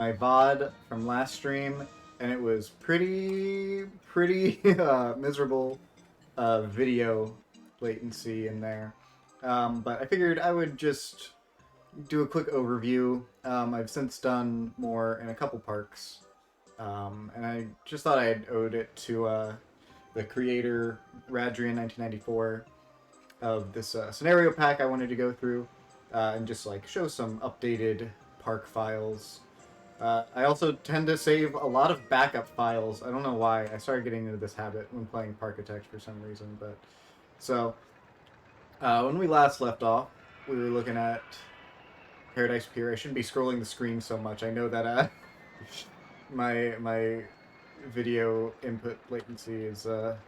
my VOD from last stream, and it was pretty miserable video latency in there. But I figured I would just do a quick overview. I've since done more in a couple parks, and I just thought I owed it to the creator Radrian 1994 of this scenario pack I wanted to go through and just like show some updated park files. I also tend to save a lot of backup files. I don't know why. I started getting into this habit when playing Parkitect for some reason. But so when we last left off, we were looking at Paradise Pier. I shouldn't be scrolling the screen so much. I know that my video input latency is or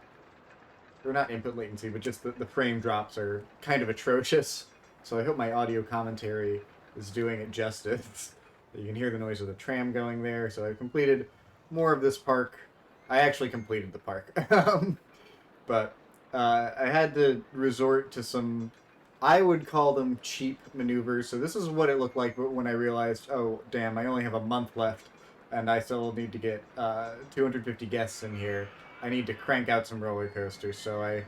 not input latency, but just the frame drops are kind of atrocious. So I hope my audio commentary is doing it justice. You can hear the noise of the tram going there. So I've completed more of this park. I actually completed the park. But I had to resort to some, I would call them cheap maneuvers. So this is what it looked like when I realized, oh, damn, I only have a month left, and I still need to get 250 guests in here. I need to crank out some roller coasters. So I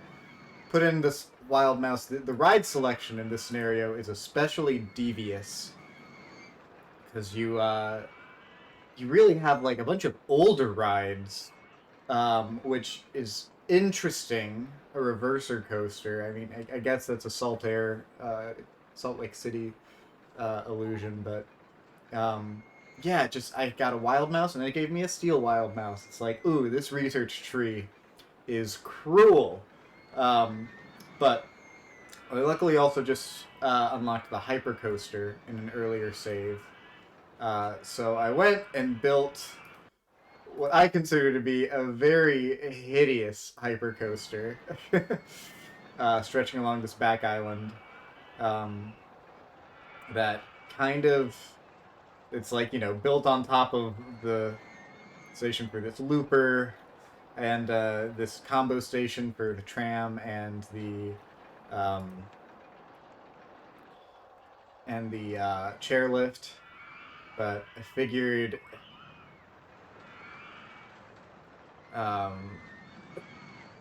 put in this Wild Mouse. The ride selection in this scenario is especially devious because you really have like a bunch of older rides, which is interesting. A reverser coaster. I mean, I guess that's a Salt Lake City illusion, but yeah, just I got a Wild Mouse and it gave me a Steel Wild Mouse. It's like, ooh, this research tree is cruel. But I luckily also just unlocked the Hyper Coaster in an earlier save. So I went and built what I consider to be a very hideous hypercoaster, stretching along this back island. Um, that kind of, it's like, built on top of the station for this looper and this combo station for the tram um, and the chairlift. But I figured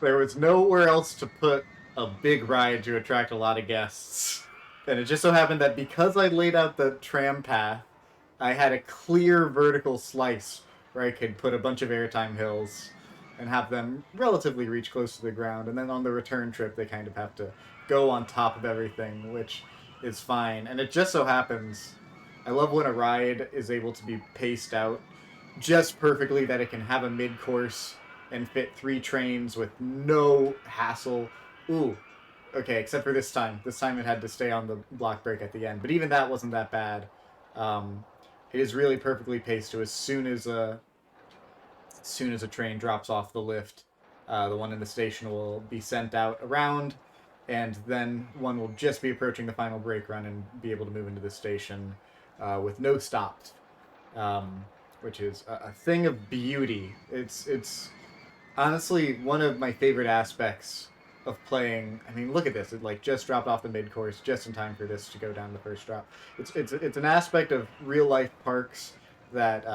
there was nowhere else to put a big ride to attract a lot of guests. And it just so happened that because I laid out the tram path, I had a clear vertical slice where I could put a bunch of airtime hills and have them relatively reach close to the ground. And then on the return trip, they kind of have to go on top of everything, which is fine. And it just so happens, I love when a ride is able to be paced out just perfectly that it can have a mid-course and fit 3 trains with no hassle. Ooh, okay, except for this time. This time it had to stay on the block break at the end, but even that wasn't that bad. It is really perfectly paced. So as soon as a train drops off the lift, the one in the station will be sent out around, and then one will just be approaching the final brake run and be able to move into the station with no stops. Which is a thing of beauty. It's honestly one of my favorite aspects of playing. I mean, look at this. It like just dropped off the mid course just in time for this to go down the first drop. It's an aspect of real life parks that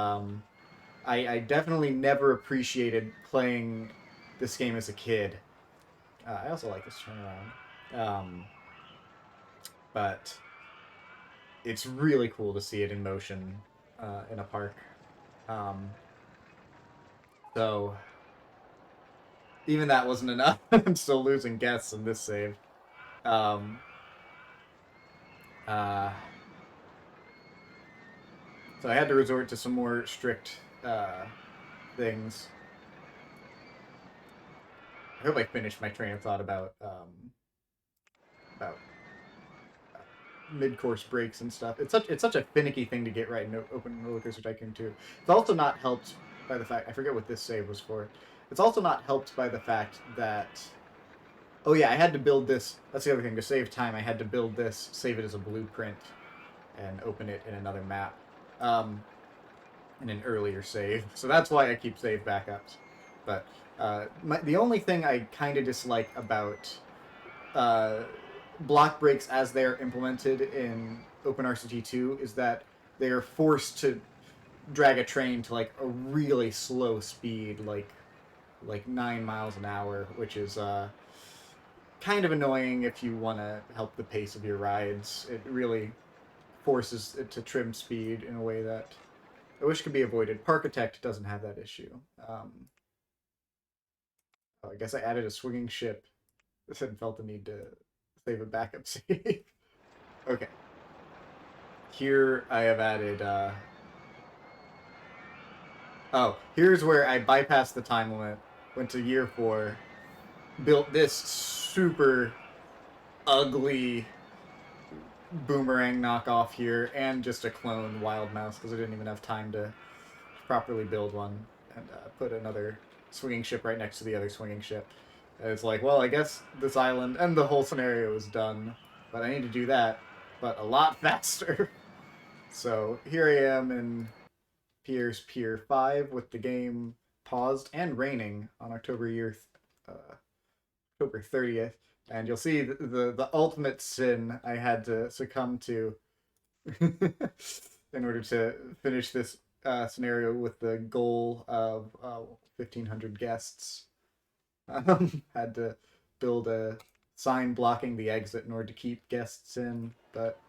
I definitely never appreciated playing this game as a kid. I also like this turnaround, but it's really cool to see it in motion in a park. So even that wasn't enough. I'm still losing guests in this save. Um, uh, so I had to resort to some more strict things. I hope I finished my train of thought about mid-course breaks and stuff. It's such a finicky thing to get right in Open Roller Coaster Tycoon 2. It's also not helped by the fact, I forget what this save was for. It's also not helped by the fact that, oh yeah, I had to build this. That's the other thing. To save time, I had to build this, save it as a blueprint, and open it in another map, in an earlier save. So that's why I keep save backups. But the only thing I kind of dislike about block breaks as they're implemented in OpenRCT2 is that they are forced to drag a train to like a really slow speed, like 9 miles an hour, which is kind of annoying if you want to help the pace of your rides. It really forces it to trim speed in a way that I wish could be avoided. Parkitect doesn't have that issue. I guess I added a swinging ship and felt the need to save a backup save. Okay. Here I have added. Oh, here's where I bypassed the time limit, went to year 4, built this super ugly boomerang knockoff here, and just a clone wild mouse because I didn't even have time to properly build one, and put another swinging ship right next to the other swinging ship. And it's like, well, I guess this island and the whole scenario is done, but I need to do that, but a lot faster. So here I am in Pier 5 with the game paused and raining on October 30th, and you'll see the ultimate sin I had to succumb to in order to finish this scenario with the goal of 1,500 guests. Had to build a sign blocking the exit in order to keep guests in, but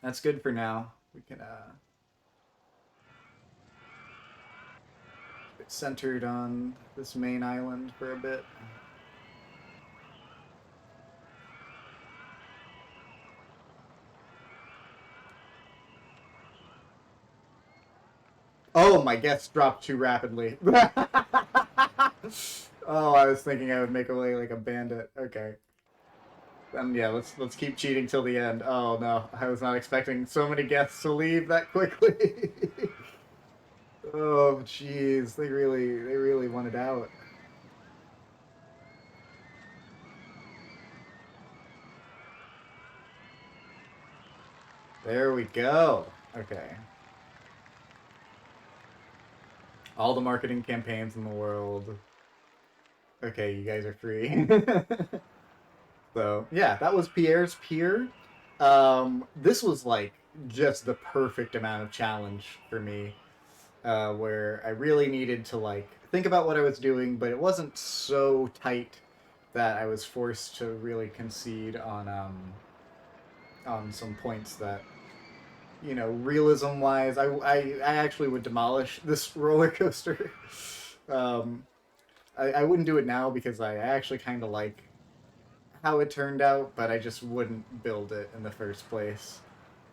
that's good for now. We can get centered on this main island for a bit. Oh, my guests dropped too rapidly. Oh, I was thinking I would make away like a bandit. Okay. Then yeah, let's keep cheating till the end. Oh no, I was not expecting so many guests to leave that quickly. Oh jeez, they really wanted out. There we go. Okay. All the marketing campaigns in the world. Okay, you guys are free. So yeah, that was Pierre's Pier. This was like just the perfect amount of challenge for me, where I really needed to like think about what I was doing, but it wasn't so tight that I was forced to really concede on some points that realism wise, I actually would demolish this roller coaster. um, I wouldn't do it now because I actually kind of like how it turned out, but I just wouldn't build it in the first place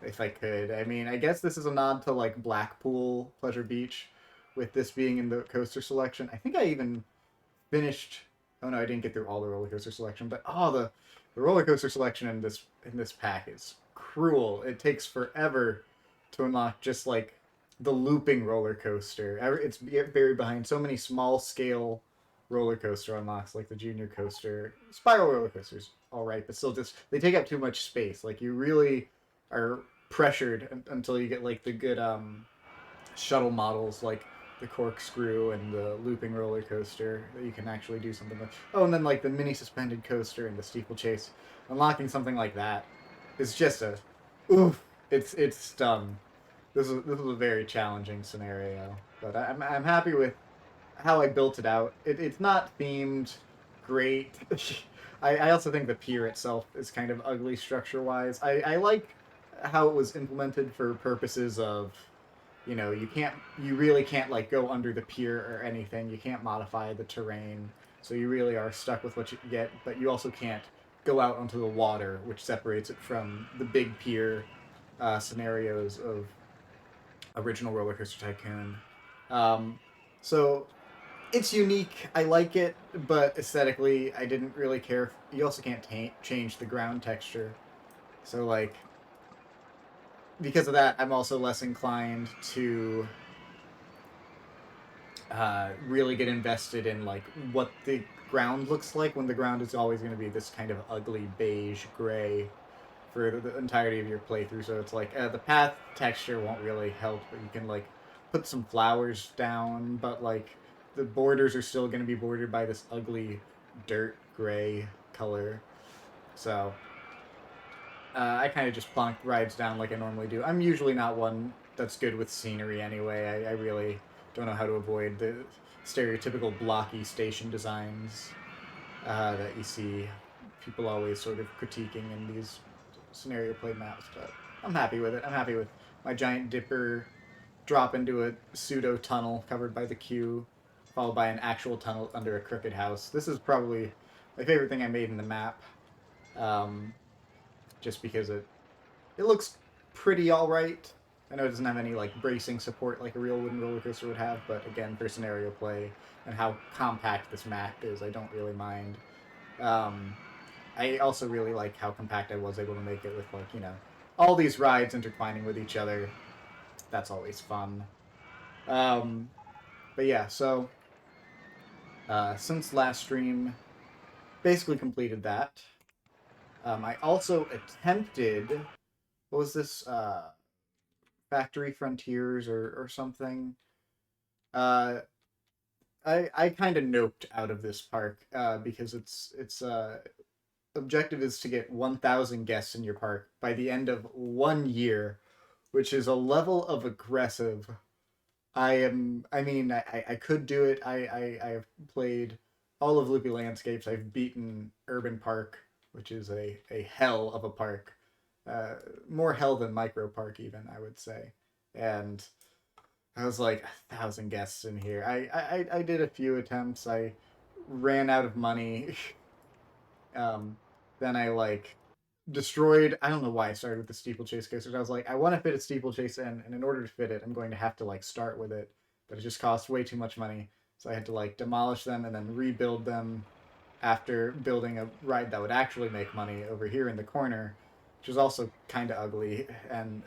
if I could. I mean, I guess this is a nod to like Blackpool Pleasure Beach, with this being in the coaster selection. I think I even finished. Oh no, I didn't get through all the roller coaster selection, but the roller coaster selection in this pack is cruel. It takes forever to unlock just like the looping roller coaster. It's buried behind so many small scale roller coaster unlocks like the junior coaster. Spiral roller coasters, all right, but still just they take up too much space. Like you really are pressured until you get like the good shuttle models like the corkscrew and the looping roller coaster that you can actually do something with. Oh, and then like the mini suspended coaster and the steeplechase. Unlocking something like that is just a oof. It's dumb. This is a very challenging scenario, but I'm happy with how I built it out. It's not themed great. I also think the pier itself is kind of ugly structure wise. I like how it was implemented for purposes of you really can't like go under the pier or anything. You can't modify the terrain, so you really are stuck with what you get. But you also can't go out onto the water, which separates it from the big pier scenarios of original Roller Coaster Tycoon. Um, so it's unique. I like it, but aesthetically, I didn't really care. You also can't change the ground texture, so like because of that, I'm also less inclined to really get invested in like what the ground looks like when the ground is always going to be this kind of ugly beige gray for the entirety of your playthrough. So it's like the path texture won't really help, but you can like put some flowers down, but like the borders are still going to be bordered by this ugly dirt gray color. So I kind of just plonked rides down like I normally do. I'm usually not one that's good with scenery anyway. I really don't know how to avoid the stereotypical blocky station designs that you see people always sort of critiquing in these scenario play maps. But I'm happy with it. I'm happy with my giant dipper drop into a pseudo tunnel covered by the queue, followed by an actual tunnel under a crooked house. This is probably my favorite thing I made in the map, um, just because it looks pretty all right. I know it doesn't have any like bracing support like a real wooden roller coaster would have, but again, for scenario play and how compact this map is, I don't really mind. Um, I also really like how compact I was able to make it with like all these rides intertwining with each other. That's always fun. Um, but yeah, so since last stream, basically completed that. I also attempted what was this Factory Frontiers or something. Uh, I kind of noped out of this park because its objective is to get 1,000 guests in your park by the end of 1 year, which is a level of aggressive. I am. I mean, I could do it. I have played all of Loopy Landscapes. I've beaten Urban Park, which is a hell of a park, uh, more hell than Micro Park even I would say. And I was like 1,000 guests in here. I did a few attempts. I ran out of money. um, then I like destroyed. I don't know why I started with the steeplechase coasters. I was like, I want to fit a steeplechase in, and in order to fit it, I'm going to have to like start with it, but it just cost way too much money. So I had to like demolish them and then rebuild them after building a ride that would actually make money over here in the corner, which was also kind of ugly. And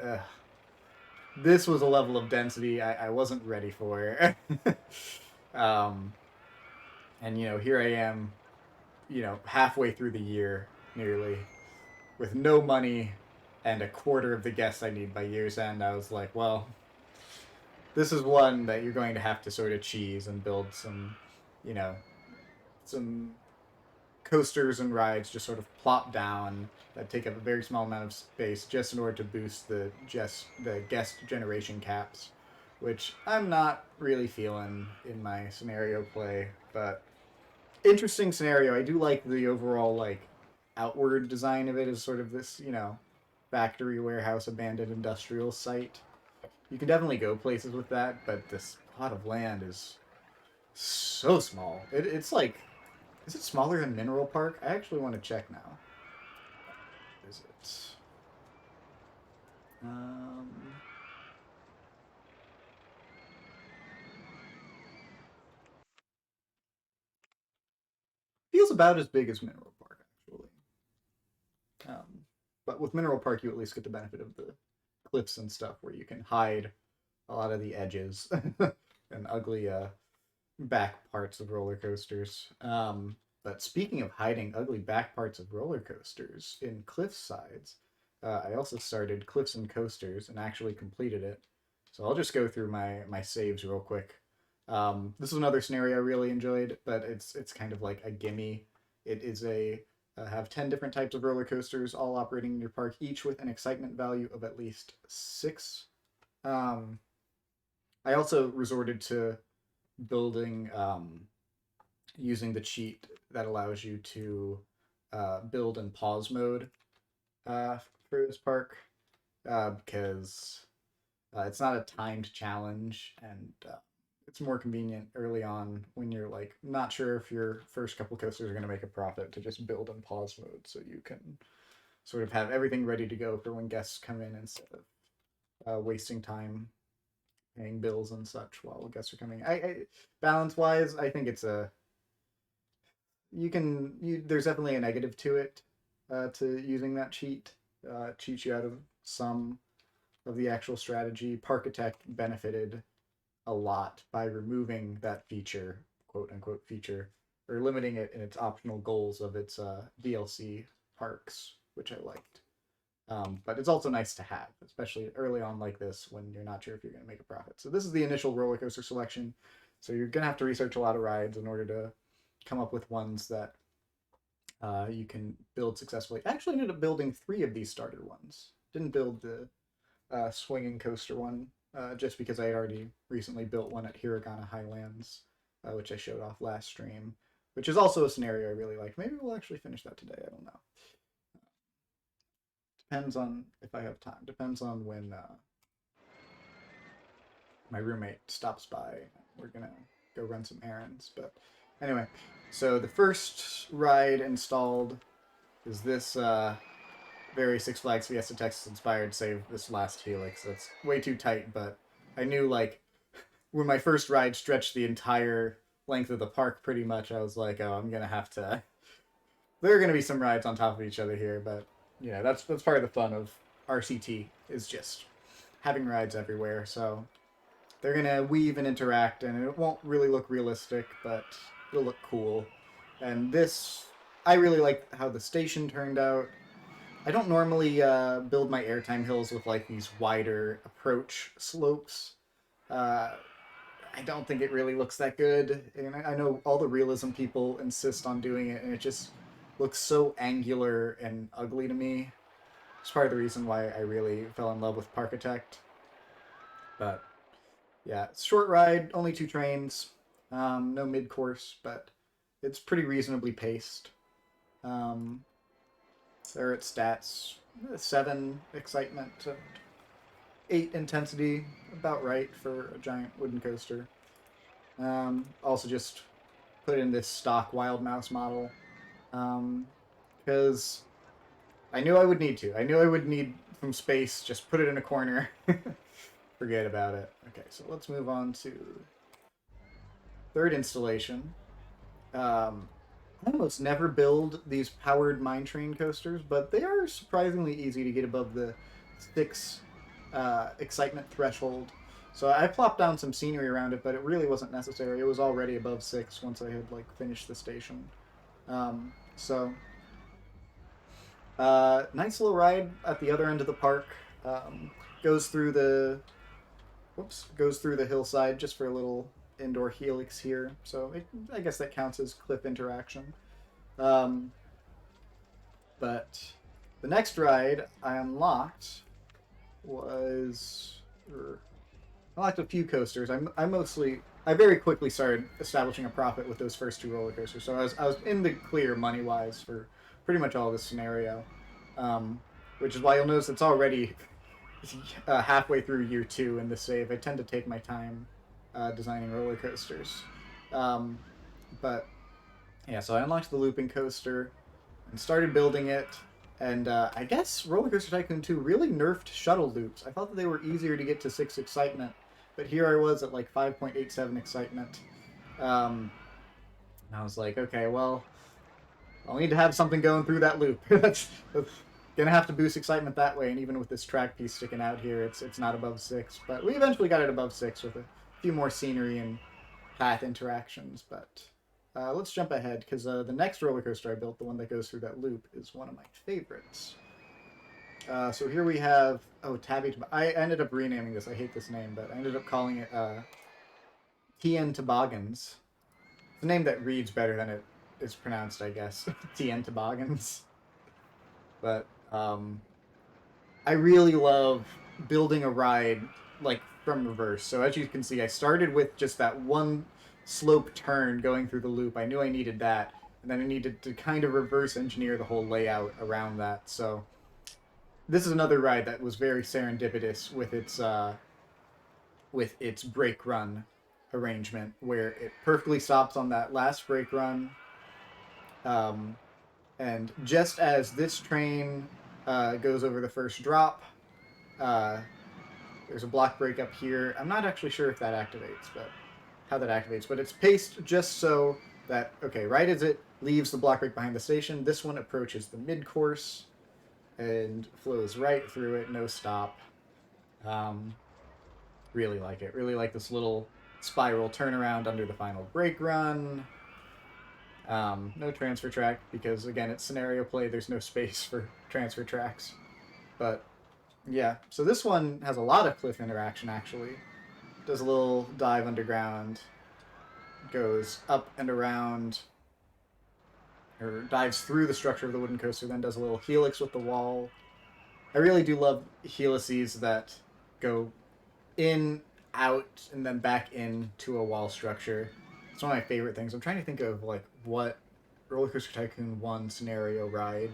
this was a level of density I wasn't ready for. um, and here I am, halfway through the year nearly with no money and a quarter of the guests I need by year's end. I was like, well, this is one that you're going to have to sort of cheese and build you know, some coasters and rides just sort of plop down that take up a very small amount of space just in order to boost the guest generation caps, which I'm not really feeling in my scenario play. But interesting scenario. I do like the overall like outward design of it as sort of this factory warehouse abandoned industrial site. You can definitely go places with that, but this plot of land is so small. It's like, is it smaller than Mineral Park? I actually want to check now. Is it? Um, feels about as big as Mineral Park, actually. Um, but with Mineral Park, you at least get the benefit of the cliffs and stuff where you can hide a lot of the edges and ugly back parts of roller coasters. But speaking of hiding ugly back parts of roller coasters in cliff sides, I also started Cliffs and Coasters and actually completed it. So I'll just go through my saves real quick. This is another scenario I really enjoyed, but it's kind of like a gimme. It is a have 10 different types of roller coasters, all operating in your park, each with an excitement value of at least 6. Um, I also resorted to building using the cheat that allows you to build in pause mode uh, for this park because it's not a timed challenge and it's more convenient early on when you're like not sure if your first couple coasters are going to make a profit to just build in pause mode so you can sort of have everything ready to go for when guests come in instead of wasting time paying bills and such while guests are coming. I balance wise, I think it's a there's definitely a negative to it to using that cheat. Cheats you out of some of the actual strategy. Parkitect benefited a lot by removing that feature, quote unquote feature, or limiting it in its optional goals of its DLC parks, which I liked. But it's also nice to have, especially early on like this when you're not sure if you're going to make a profit. So this is the initial roller coaster selection. So you're going to have to research a lot of rides in order to come up with ones that you can build successfully. I actually ended up building 3 of these starter ones. Didn't build the swinging coaster one. just because I had already recently built one at Hiragana Highlands, which I showed off last stream, which is also a scenario I really like. Maybe we'll actually finish that today. I don't know. Depends on if I have time. Depends on when my roommate stops by. We're gonna go run some errands. But anyway, so the first ride installed is this very Six Flags Fiesta Texas inspired save this last helix. That's way too tight, but I knew like when my first ride stretched the entire length of the park pretty much, I was like, oh, I'm gonna have to. There are gonna be some rides on top of each other here, but yeah, that's part of the fun of RCT is just having rides everywhere. So they're gonna weave and interact, and it won't really look realistic, but it'll look cool. And this, I really like how the station turned out. I don't normally build my airtime hills with like these wider approach slopes. Uh, I don't think it really looks that good, and I know all the realism people insist on doing it, and it just looks so angular and ugly to me. It's part of the reason why I really fell in love with Parkitect. But yeah, short ride, only 2 trains, no mid course, but it's pretty reasonably paced. There at stats 7 excitement, 8 intensity, about right for a giant wooden coaster. Also just put in this stock Wild Mouse model because I knew I would need to. I knew I would need some space. Just put it in a corner. Forget about it. Okay, so let's move on to third installation. I almost never build these powered mine train coasters, but they are surprisingly easy to get above the 6 excitement threshold. So I plopped down some scenery around it, but it really wasn't necessary. It was already above 6 once I had like finished the station. So nice little ride at the other end of the park. Goes through the hillside just for a little indoor helix here. So I guess that counts as cliff interaction. But the next ride I unlocked was I unlocked a few coasters. I very quickly started establishing a profit with those first 2 roller coasters. So I was in the clear money wise for pretty much all this scenario, which is why you'll notice it's already halfway through year 2 in the save. I tend to take my time designing roller coasters, but yeah. So I unlocked the looping coaster and started building it. And I guess Roller Coaster Tycoon 2 really nerfed shuttle loops. I thought that they were easier to get to 6 excitement, but here I was at like 5.87 excitement. And I was like, okay, well, I'll need to have something going through that loop. that's gonna have to boost excitement that way, and even with this track piece sticking out here, it's not above 6. But we eventually got it above 6 with a few more scenery and path interactions, but let's jump ahead, because the next roller coaster I built, the one that goes through that loop, is one of my favorites. So here we have... Oh, Tabby... I ended up renaming this. I hate this name, but I ended up calling it TN Toboggans. It's a name that reads better than it is pronounced, I guess. TN Toboggans. But I really love building a ride like from reverse. So as you can see, I started with just that one slope turn going through the loop. I knew I needed that, and then I needed to kind of reverse engineer the whole layout around that. So this is another ride that was very serendipitous with its brake run arrangement, where it perfectly stops on that last brake run. And just as this train goes over the first drop, there's a block break up here. I'm not actually sure if that activates, but how that activates, but it's paced just so that, okay, right as it leaves the block break behind the station, this one approaches the mid-course and flows right through it, no stop. Really like it. Really like this little spiral turnaround under the final brake run. No transfer track, because again, it's scenario play, there's no space for transfer tracks. But yeah, so this one has a lot of cliff interaction, actually. Does a little dive underground, goes up and around, or dives through the structure of the wooden coaster, then does a little helix with the wall. I really do love helices that go in, out, and then back into a wall structure. It's one of my favorite things. I'm trying to think of like what Roller Coaster Tycoon 1 scenario ride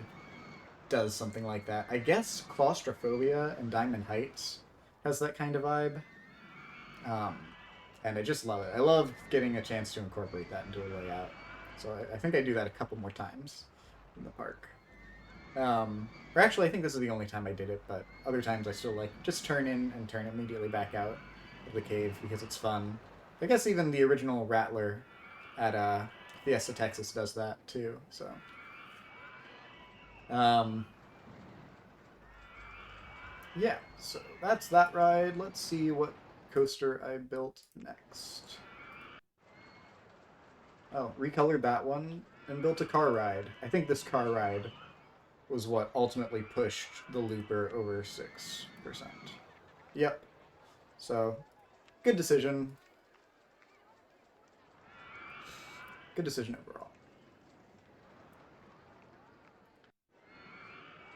does something like that. I guess Claustrophobia and Diamond Heights has that kind of vibe. Um, and I just love it. I love getting a chance to incorporate that into a layout. So I think I do that a couple more times in the park. Or actually, I think this is the only time I did it, but other times I still like just turn in and turn immediately back out of the cave because it's fun. I guess even the original Rattler at Fiesta Texas does that too. So, um, yeah. So that's that ride. Let's see what coaster I built next. Oh, recolored that one and built a car ride. I think this car ride was what ultimately pushed the looper over 6%. Yep. So, good decision. Good decision overall.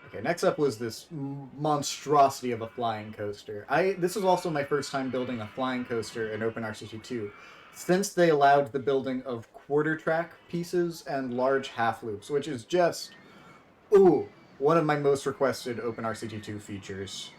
Okay, next up was this monstrosity of a flying coaster. This was also my first time building a flying coaster in OpenRCT2, since they allowed the building of quarter track pieces and large half loops, which is just one of my most requested OpenRCT2 features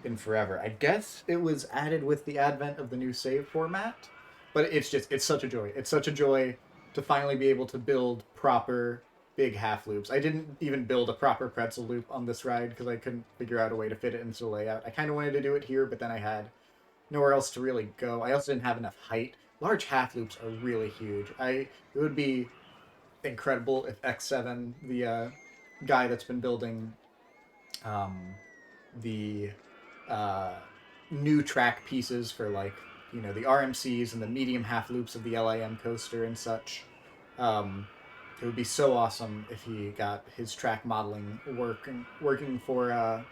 in forever. I guess it was added with the advent of the new save format, but it's such a joy. It's such a joy to finally be able to build proper big half loops. I didn't even build a proper pretzel loop on this ride because I couldn't figure out a way to fit it into the layout. I kind of wanted to do it here, but then I had nowhere else to really go. I also didn't have enough height. Large half loops are really huge. It would be incredible if X7, the guy that's been building the uh, new track pieces for like the RMCs and the medium half loops of the LIM coaster and such. It would be so awesome if he got his track modeling working for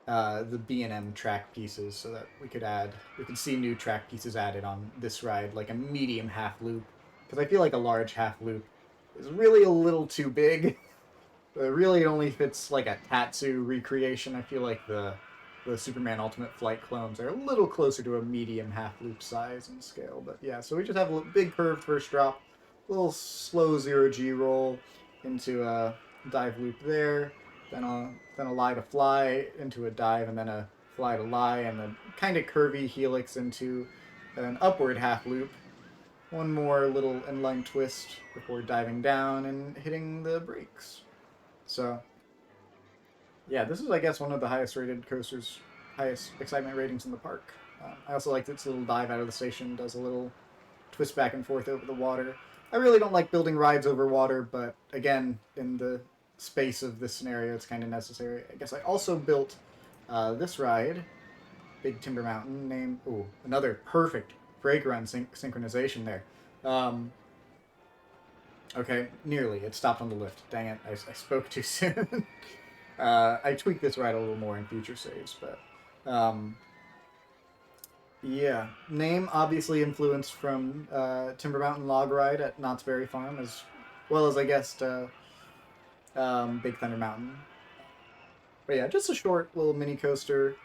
the B&M track pieces, so that we could see new track pieces added on this ride, like a medium half loop, because I feel like a large half loop is really a little too big. Really, it only fits like a Tatsu recreation. I feel like the Superman Ultimate Flight clones are a little closer to a medium half loop size and scale. But yeah, so we just have a big curved first drop, a little slow 0G roll into a dive loop there, then a lie to fly into a dive, and then a fly to lie, and a kind of curvy helix into an upward half loop. One more little inline twist before diving down and hitting the brakes. So, yeah, this is, I guess, one of the highest rated coasters, highest excitement ratings in the park. I also liked its little dive out of the station, does a little twist back and forth over the water. I really don't like building rides over water, but again, in the space of this scenario, it's kind of necessary. I guess I also built this ride, Big Timber Mountain, named, another perfect brake run synchronization there. Okay, nearly. It stopped on the lift. Dang it, I spoke too soon. I tweaked this ride a little more in future saves, but yeah. Name obviously influenced from Timber Mountain Log Ride at Knott's Berry Farm, as well as I guessed Big Thunder Mountain. But yeah, just a short little mini coaster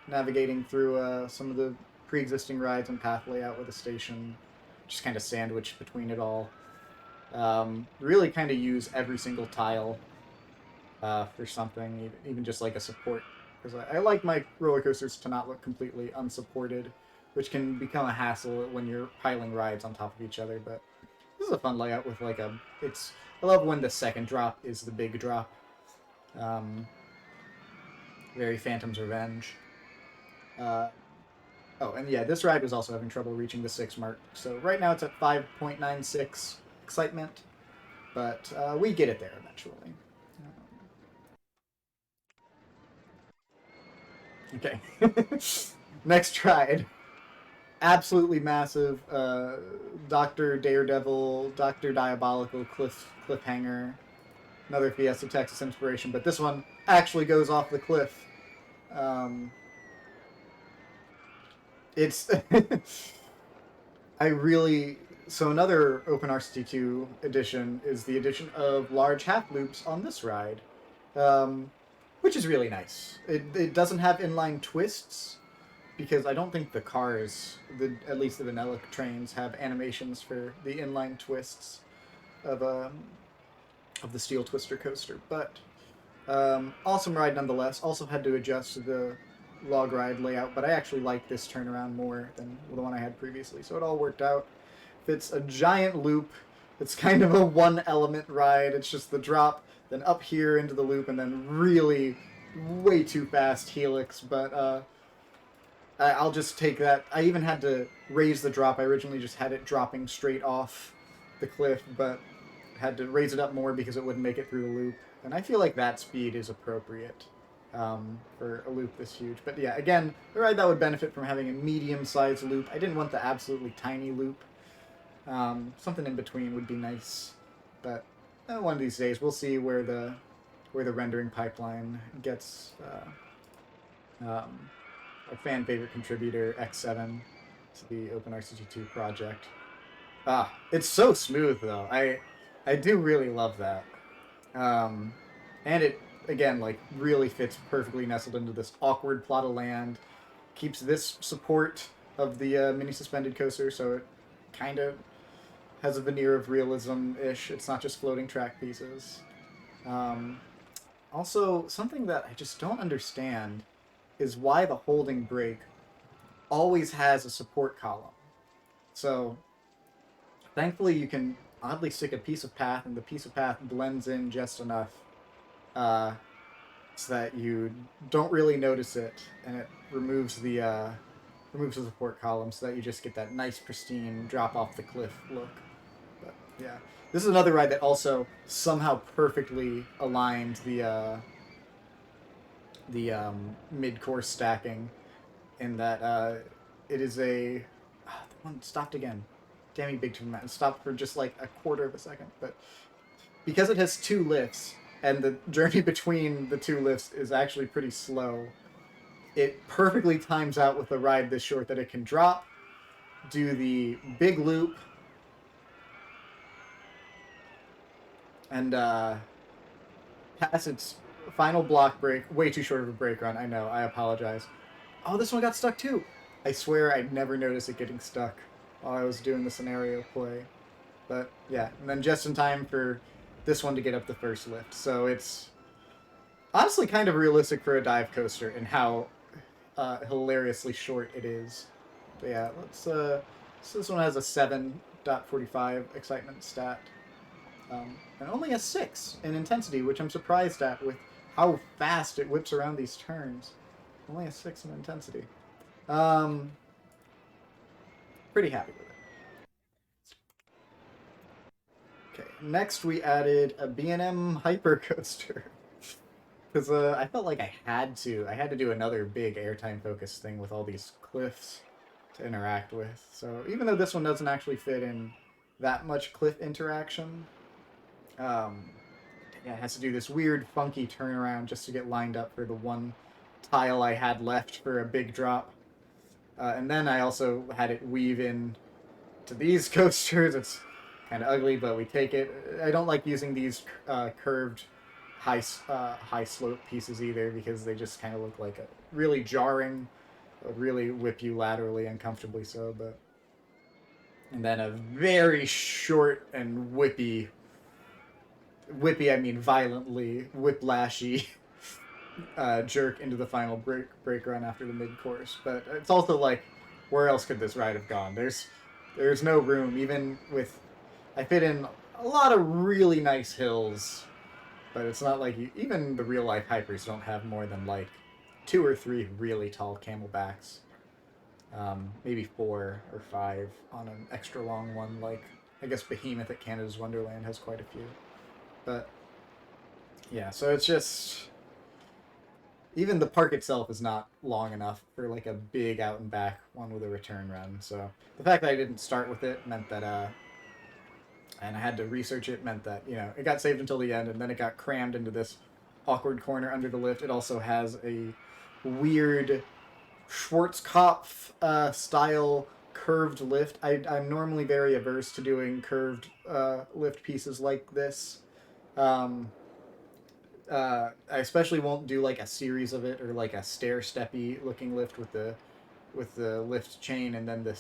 navigating through some of the pre-existing rides and path layout with a station, just kind of sandwiched between it all. Really kind of use every single tile for something, even just like a support. Because I like my roller coasters to not look completely unsupported, which can become a hassle when you're piling rides on top of each other. But this is a fun layout with like I love when the second drop is the big drop. Very Phantom's Revenge. And yeah, this ride was also having trouble reaching the 6 mark. So right now it's at 5.96 excitement, but we get it there eventually. Okay. Next ride. Absolutely massive. Dr. Daredevil, Dr. Diabolical, Cliffhanger. Another Fiesta Texas inspiration, but this one actually goes off the cliff. It's I really so another OpenRCT2 edition is the addition of large half loops on this ride, which is really nice. It doesn't have inline twists, because I don't think the cars, at least the vanilla trains, have animations for the inline twists of the Steel Twister coaster. But awesome ride nonetheless. Also had to adjust the log ride layout, but I actually like this turnaround more than the one I had previously, so it all worked out. It's a giant loop. It's kind of a one element ride. It's just the drop, then up here into the loop, and then really way too fast helix, but I'll just take that. I even had to raise the drop. I originally just had it dropping straight off the cliff, but had to raise it up more because it wouldn't make it through the loop. And I feel like that speed is appropriate for a loop this huge. But yeah, again, the ride that would benefit from having a medium-sized loop. I didn't want the absolutely tiny loop. Something in between would be nice. But one of these days, we'll see where the rendering pipeline gets our fan favorite contributor, X7, to the OpenRCT2 project. It's so smooth, though. I do really love that. And it, again, like, really fits perfectly nestled into this awkward plot of land. Keeps this support of the mini suspended coaster, so it kind of has a veneer of realism-ish. It's not just floating track pieces. Also, something that I just don't understand is why the holding brake always has a support column. So, thankfully you can oddly stick a piece of path, and the piece of path blends in just enough so that you don't really notice it, and it removes the support column so that you just get that nice pristine drop off the cliff look. But yeah, this is another ride that also somehow perfectly aligned the mid-course stacking, in that it is a... the one stopped again. Damn you, Big Twin Mountain. Stopped for just like a quarter of a second. But because it has two lifts, and the journey between the two lifts is actually pretty slow, it perfectly times out with a ride this short that it can drop, do the big loop, and pass its final block break. Way too short of a brake run, I know, I apologize. Oh, this one got stuck too! I swear I'd never noticed it getting stuck while I was doing the scenario play. But yeah, and then just in time for this one to get up the first lift. So it's honestly kind of realistic for a dive coaster in how hilariously short it is. But yeah, let's so this one has a 7.45 excitement stat. And only a 6 in intensity, which I'm surprised at with how fast it whips around these turns. Only a 6 in intensity. Pretty happy with it. Okay, next we added a B&M hypercoaster. Because I felt like I had to. I had to do another big airtime focus thing with all these cliffs to interact with. So even though this one doesn't actually fit in that much cliff interaction, yeah, it has to do this weird, funky turnaround just to get lined up for the one tile I had left for a big drop. And then I also had it weave in to these coasters. It's kind of ugly, but we take it. I don't like using these curved high slope pieces either, because they just kind of look like a really jarring, really whip you laterally uncomfortably so. But and then a very short and whippy I mean violently whiplashy jerk into the final break run after the mid course. But it's also like, where else could this ride have gone? There's no room. Even with, I fit in a lot of really nice hills, but it's not like even the real life hypers don't have more than like 2 or 3 really tall camelbacks. Maybe 4 or 5 on an extra long one. Like, I guess Behemoth at Canada's Wonderland has quite a few. But yeah, so it's just, even the park itself is not long enough for like a big out and back one with a return run. So the fact that I didn't start with it meant that and I had to research it, meant that, you know, it got saved until the end, and then it got crammed into this awkward corner under the lift. It also has a weird Schwarzkopf style curved lift. I'm normally very averse to doing curved lift pieces like this. I especially won't do like a series of it or like a stair steppy looking lift with the lift chain and then to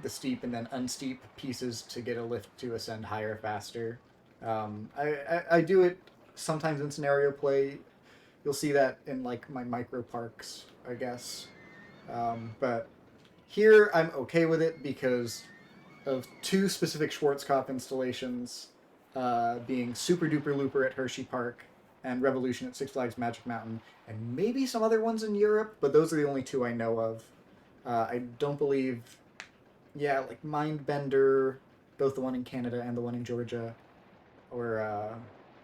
the steep and then unsteep pieces to get a lift to ascend higher faster. I do it sometimes in scenario play. You'll see that in like my micro parks, I guess. But here I'm okay with it because of two specific Schwarzkopf installations, being Super Duper Looper at Hershey Park and Revolution at Six Flags Magic Mountain, and maybe some other ones in Europe, but those are the only two I know of. I don't believe, yeah, like Mindbender, both the one in Canada and the one in Georgia, or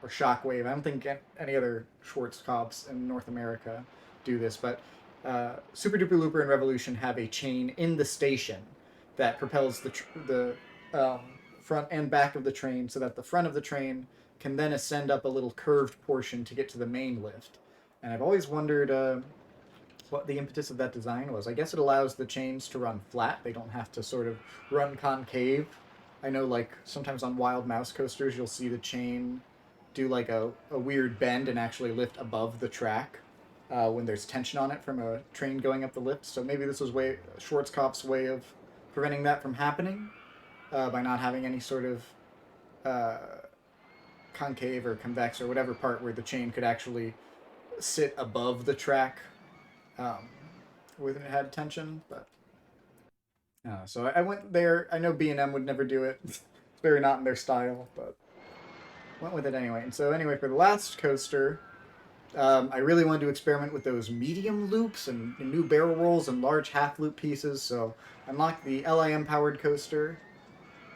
Shockwave. I don't think any other Schwarzkopfs in North America do this, but Super Duper Looper and Revolution have a chain in the station that propels the front and back of the train, so that the front of the train can then ascend up a little curved portion to get to the main lift. And I've always wondered what the impetus of that design was. I guess it allows the chains to run flat. They don't have to sort of run concave. I know, like, sometimes on Wild Mouse coasters, you'll see the chain do like a weird bend and actually lift above the track when there's tension on it from a train going up the lift. So maybe this was Schwarzkopf's way of preventing that from happening by not having any sort of uh, concave or convex or whatever part where the chain could actually sit above the track um, when it had tension. But so I went there. I know B&M would never do it. It's very not in their style, but went with it anyway. And so anyway, for the last coaster, I really wanted to experiment with those medium loops and new barrel rolls and large half loop pieces. So unlocked the LIM powered coaster.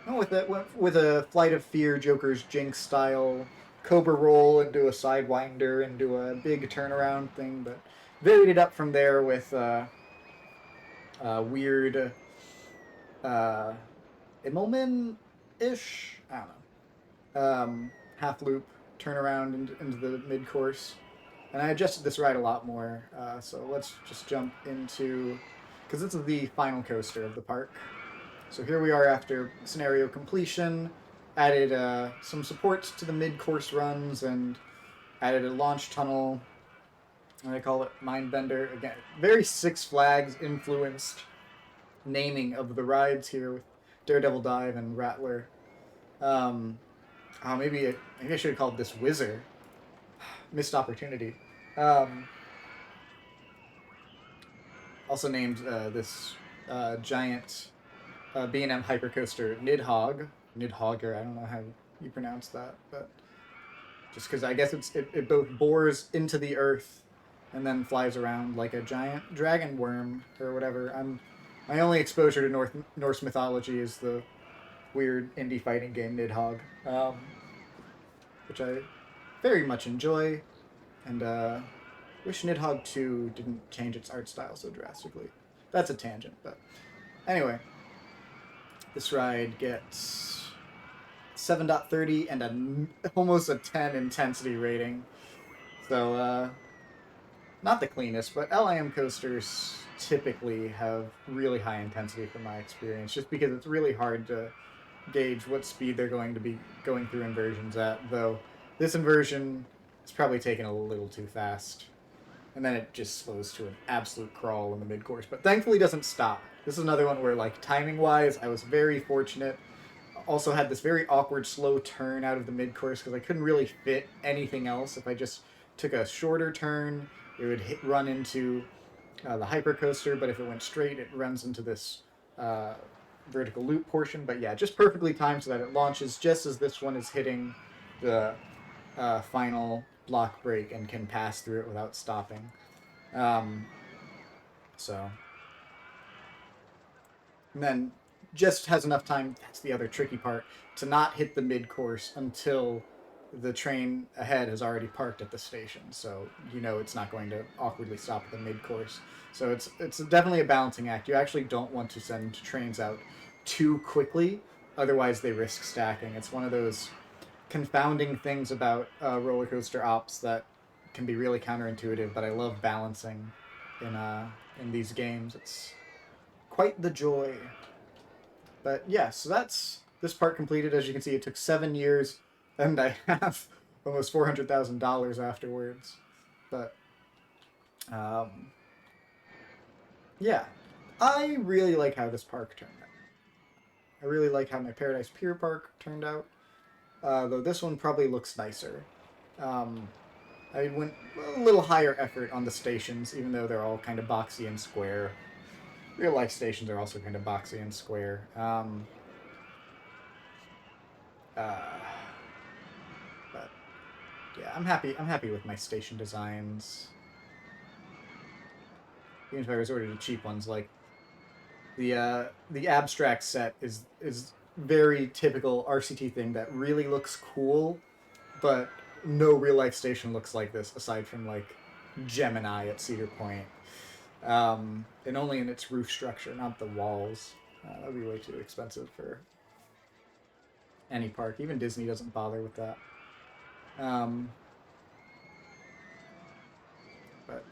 Went with it. Went with a Flight of Fear Joker's Jinx style Cobra roll and do a sidewinder and do a big turnaround thing, but varied it up from there with weird Immelman ish. I don't know. Half loop turnaround into the mid course, and I adjusted this ride a lot more. So let's just jump into, because this is the final coaster of the park. So here we are after scenario completion. Added some supports to the mid course runs and added a launch tunnel. And I call it Mindbender again. Very Six Flags influenced naming of the rides here with Daredevil Dive and Rattler. Maybe I should have called this Whizzer. Missed opportunity. Also named this giant B&M hypercoaster Nidhogg. Nidhogger, I don't know how you pronounce that, but just because I guess it both bores into the earth and then flies around like a giant dragon worm or whatever. My only exposure to Norse mythology is the weird indie fighting game Nidhogg, which I very much enjoy, and wish Nidhogg 2 didn't change its art style so drastically. That's a tangent, but anyway, this ride gets 7.30 and almost a 10 intensity rating. So, not the cleanest, but LIM coasters typically have really high intensity from my experience, just because it's really hard to gauge what speed they're going to be going through inversions at, though this inversion is probably taken a little too fast. And then it just slows to an absolute crawl in the mid-course, but thankfully doesn't stop. This is another one where, like, timing-wise, I was very fortunate. Also had this very awkward slow turn out of the mid-course because I couldn't really fit anything else. If I just took a shorter turn, it would run into the hypercoaster, but if it went straight, it runs into this vertical loop portion. But yeah, just perfectly timed so that it launches just as this one is hitting the final block break and can pass through it without stopping. So, and then just has enough time, that's the other tricky part, to not hit the mid-course until the train ahead has already parked at the station. So you know it's not going to awkwardly stop at the mid-course. So it's definitely a balancing act. You actually don't want to send trains out too quickly, otherwise they risk stacking. It's one of those confounding things about roller coaster ops that can be really counterintuitive, but I love balancing in these games. It's quite the joy. But yeah, so that's this part completed. As you can see, it took 7 years, and I have almost $400,000 afterwards. But yeah, I really like how this park turned out. I really like how my Paradise Pier Park turned out, though this one probably looks nicer. Um, I went a little higher effort on the stations, even though they're all kind of boxy and square. Real life stations are also kind of boxy and square. Uh, but yeah, I'm happy. I'm happy with my station designs. Even if I resorted to cheap ones, like the abstract set is very typical RCT thing that really looks cool, but no real life station looks like this aside from like Gemini at Cedar Point, and only in its roof structure, not the walls. That would be way too expensive for any park. Even Disney doesn't bother with that. Um, but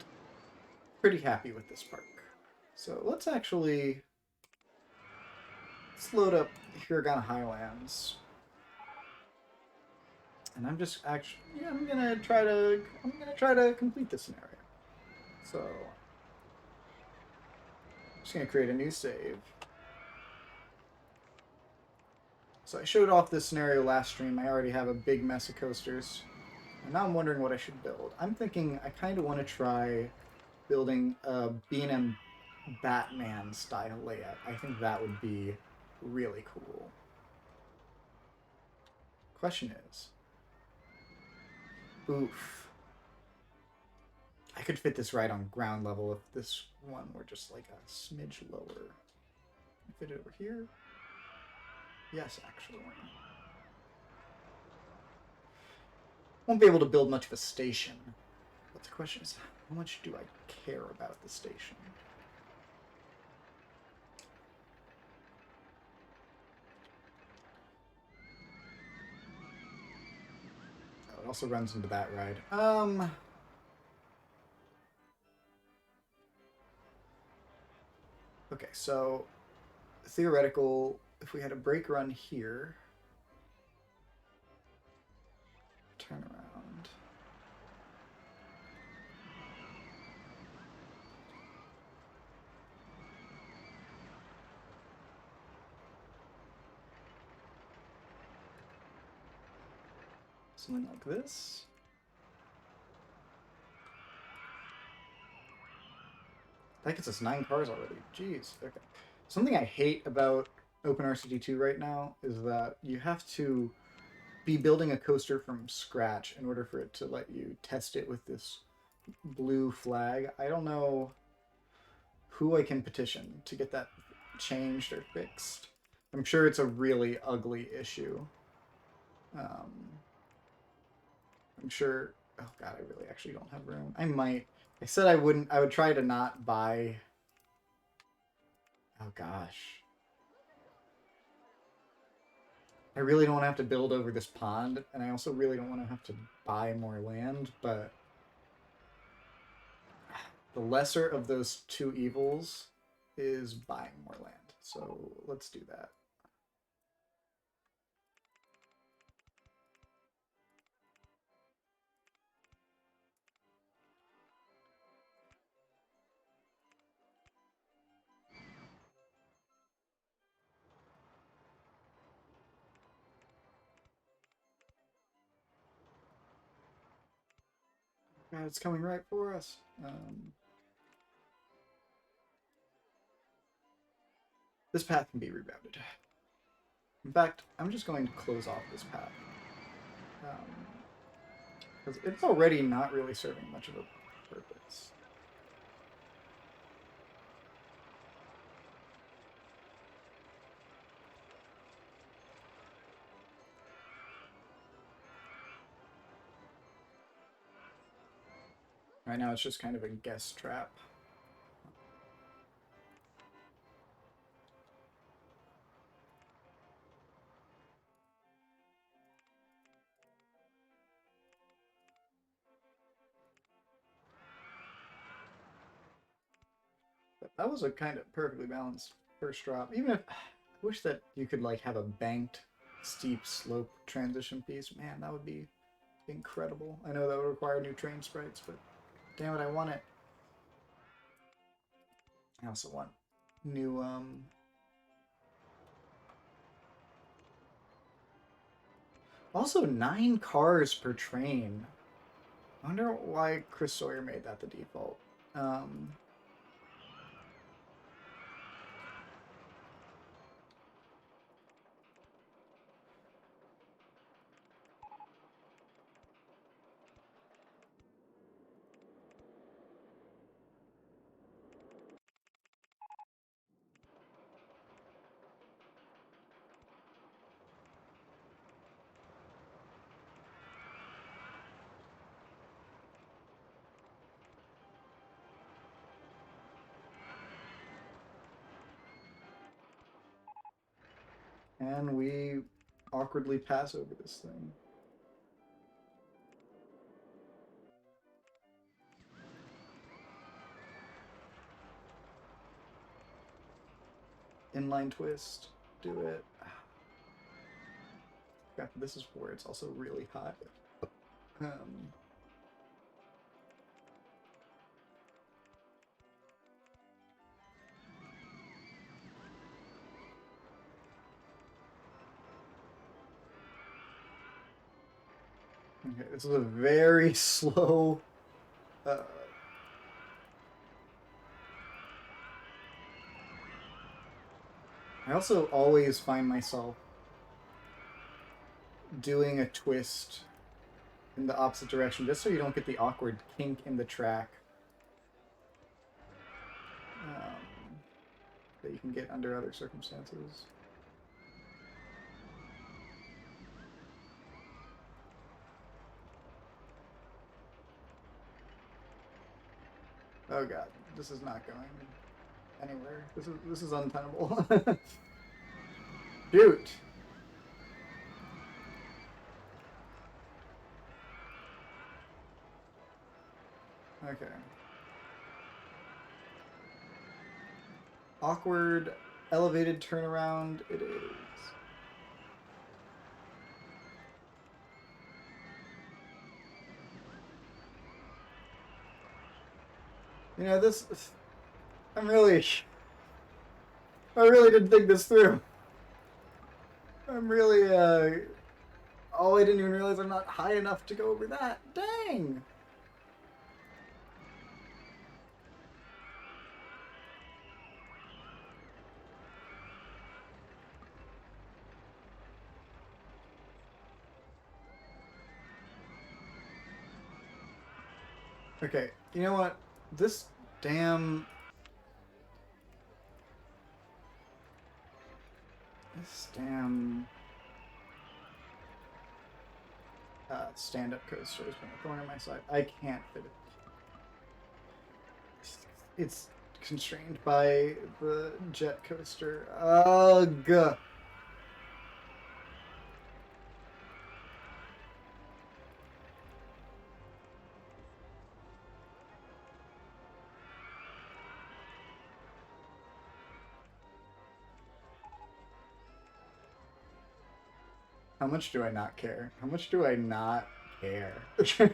pretty happy with this park. So let's load up Hiragana Highlands. And I'm just actually, yeah, I'm gonna try to complete this scenario. So, I'm just gonna create a new save. So I showed off this scenario last stream. I already have a big mess of coasters. And now I'm wondering what I should build. I'm thinking I kind of want to try building a B&M Batman style layout. I think that would be really cool. Question is, oof. I could fit this right on ground level if this one were just like a smidge lower. Fit it over here? Yes, actually. Won't be able to build much of a station. But the question is, how much do I care about the station? Oh, it also runs into that ride. Okay, so theoretical, if we had a brake run here, turn around. Something like this. That gets us 9 cars already. Jeez. Okay. Something I hate about OpenRCT2 right now is that you have to be building a coaster from scratch in order for it to let you test it with this blue flag. I don't know who I can petition to get that changed or fixed. I'm sure it's a really ugly issue. I'm sure. Oh god, I really actually don't have room. I might. I said I wouldn't. I would try to not buy. Oh gosh. I really don't want to have to build over this pond, and I also really don't want to have to buy more land, but the lesser of those two evils is buying more land. So let's do that. God, it's coming right for us. This path can be rerouted. In fact, I'm just going to close off this path. Because it's already not really serving much of a purpose. Right now it's just kind of a guest trap. But that was a kind of perfectly balanced first drop. Even if I wish that you could like have a banked steep slope transition piece, man, that would be incredible. I know that would require new train sprites, but damn it, I want it. I also want new, also 9 cars per train. I wonder why Chris Sawyer made that the default. And we awkwardly pass over this thing. Inline twist. Do it. God, this is where it's also really hot. Okay, this is a very slow. I also always find myself doing a twist in the opposite direction just so you don't get the awkward kink in the track that you can get under other circumstances. Oh god, this is not going anywhere. This is untenable. Shoot. Okay. Awkward elevated turnaround it is. You know, this I really didn't think this through. I'm really oh, I didn't even realize I'm not high enough to go over that. Dang. Okay, you know what? This damn... stand-up coaster has been a thorn in my side. I can't fit it. It's constrained by the jet coaster. Ugh. How much do I not care? How much do I not care? You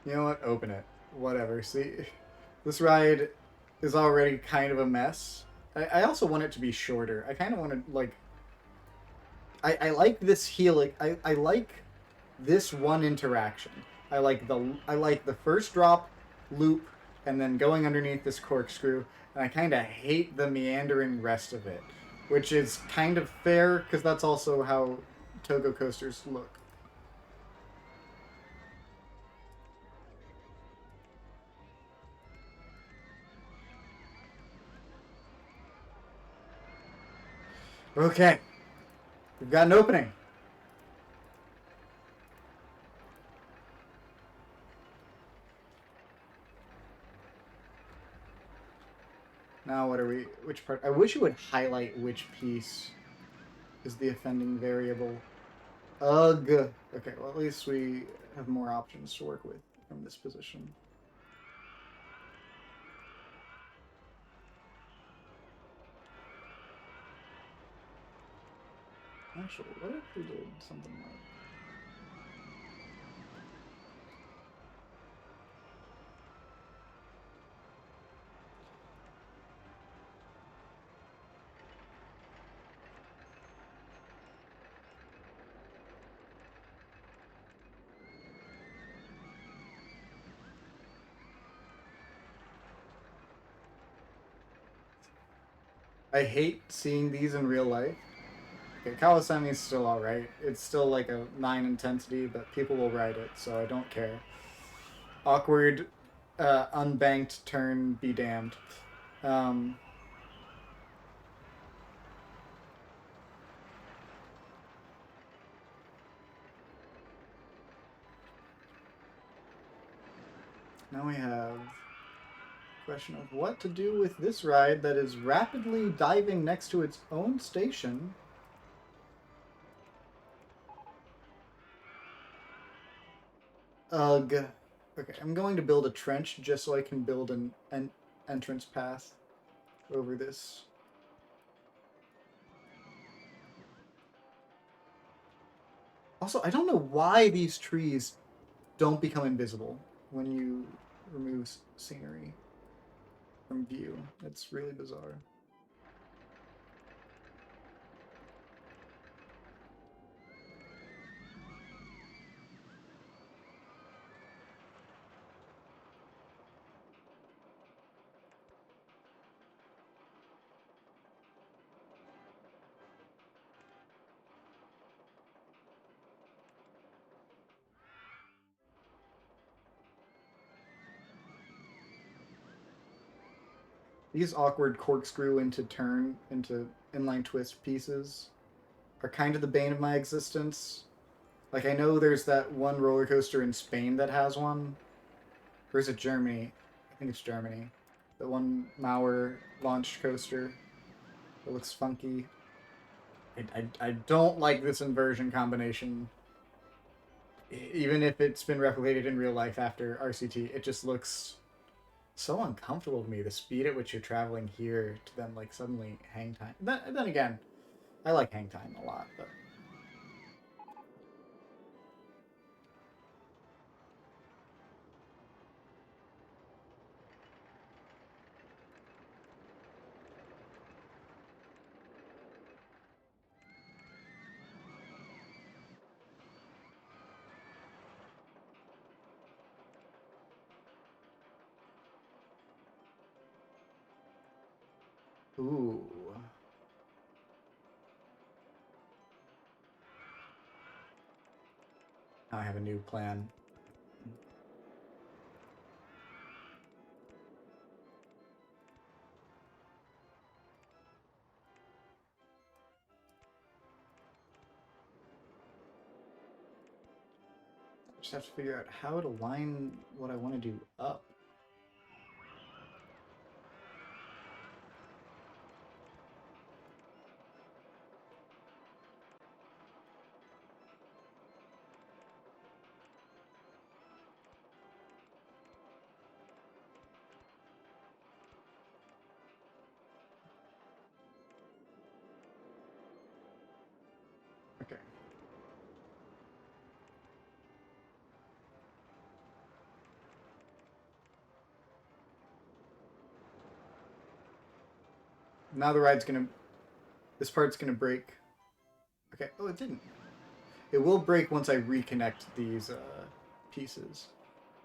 know what? Open it. Whatever. See, this ride is already kind of a mess. I also want it to be shorter. I kind of want to, like... I like this healing. I like this one interaction. I like the first drop, loop, and then going underneath this corkscrew, and I kind of hate the meandering rest of it, which is kind of fair because that's also how Togo coasters look. Okay, we've got an opening. Now what are we, which part? I wish you would highlight which piece is the offending variable. Ugh. Okay, well at least we have more options to work with from this position. Actually, what if we did something like... I hate seeing these in real life. Okay, Kawasami is still alright. It's still like a 9 intensity, but people will ride it, so I don't care. Awkward, unbanked turn, be damned. Um, now we have question of what to do with this ride that is rapidly diving next to its own station. Ugh. Okay, I'm going to build a trench just so I can build an entrance path over this. Also, I don't know why these trees don't become invisible when you remove scenery from view. It's really bizarre. These awkward corkscrew into turn into inline twist pieces are kind of the bane of my existence. Like I know there's that one roller coaster in Spain that has one. Or is it Germany? I think it's Germany. The one Mauer launch coaster that looks funky. I don't like this inversion combination. Even if it's been replicated in real life after RCT, it just looks so uncomfortable to me. The speed at which you're traveling here to then like suddenly hang time. Then again, I like hang time a lot, but ooh. Now I have a new plan. I just have to figure out how to line what I want to do up. Okay. Now the ride's gonna. This part's gonna break. Okay. Oh, it didn't. It will break once I reconnect these pieces,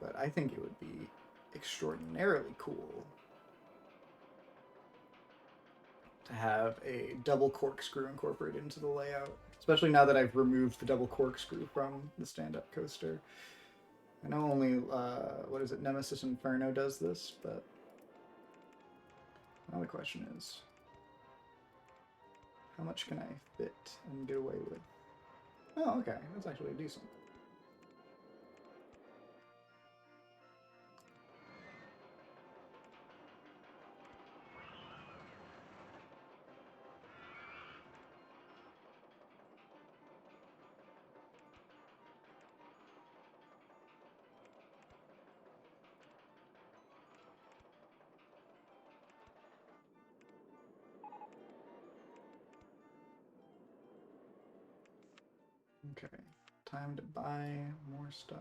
but I think it would be extraordinarily cool to have a double corkscrew incorporated into the layout, especially now that I've removed the double corkscrew from the stand-up coaster. I know only what is it, Nemesis Inferno does this, but now the question is, how much can I fit and get away with? Oh, okay, that's actually decent. Okay, time to buy more stuff.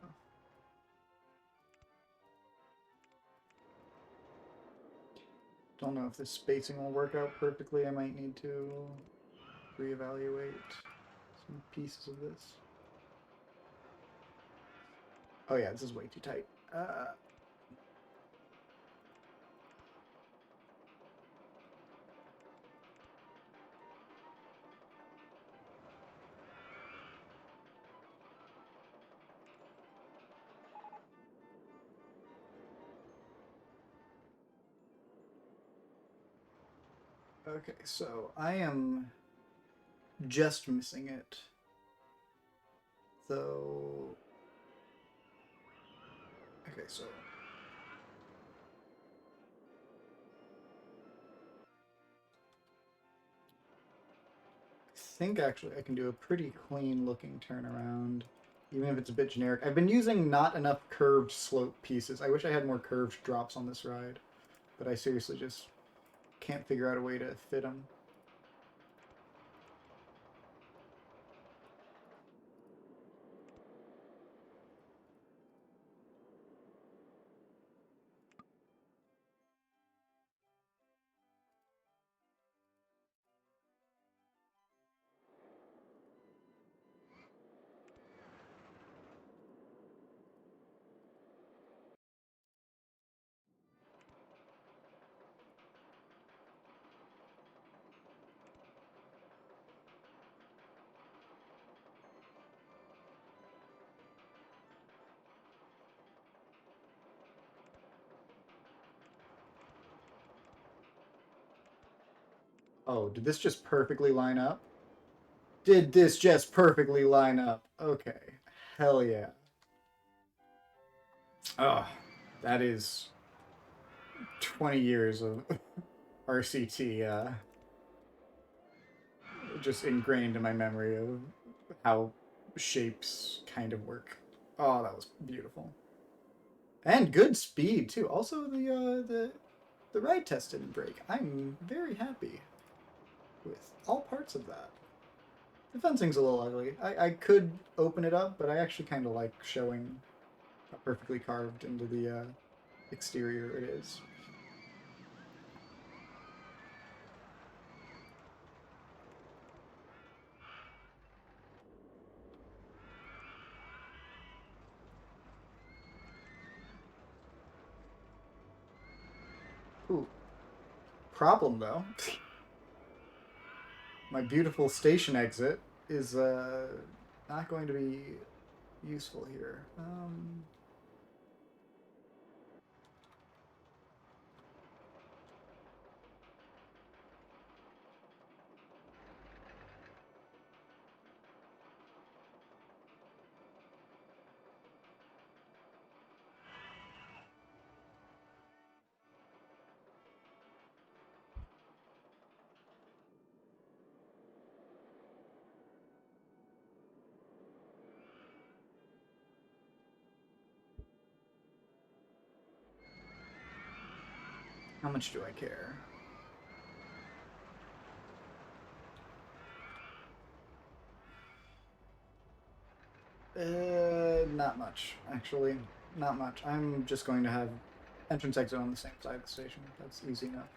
Don't know if this spacing will work out perfectly. I might need to reevaluate some pieces of this. Oh yeah, this is way too tight. Okay, so I am just missing it. So... Okay, so... I think actually I can do a pretty clean looking turnaround, even if it's a bit generic. I've been using not enough curved slope pieces. I wish I had more curved drops on this ride, but I seriously just can't figure out a way to fit them. Oh, did this just perfectly line up? Did this just perfectly line up? Okay. Hell yeah. Oh, that is 20 years of RCT just ingrained in my memory of how shapes kind of work. Oh, that was beautiful. And good speed too. Also the ride test didn't break. I'm very happy with all parts of that. The fencing's a little ugly. I could open it up, but I actually kind of like showing how perfectly carved into the exterior it is. Ooh, problem though. My beautiful station exit is not going to be useful here. How much do I care? Not much, actually. Not much. I'm just going to have entrance exit on the same side of the station. That's easy enough.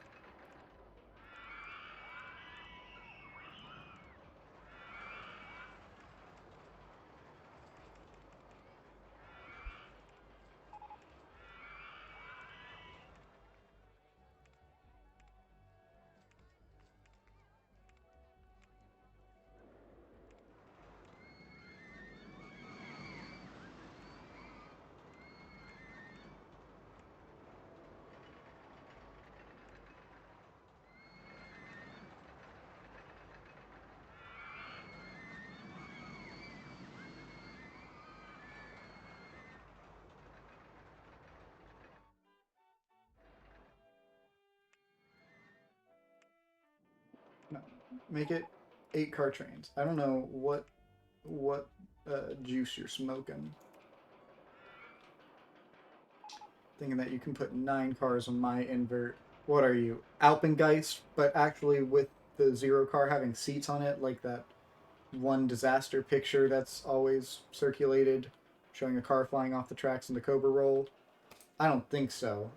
No, make it 8-car trains. I don't know what juice you're smoking. Thinking that you can put 9 cars on my invert. What are you, Alpengeist? But actually with the 0 car having seats on it, like that one disaster picture that's always circulated, showing a car flying off the tracks in the Cobra roll. I don't think so.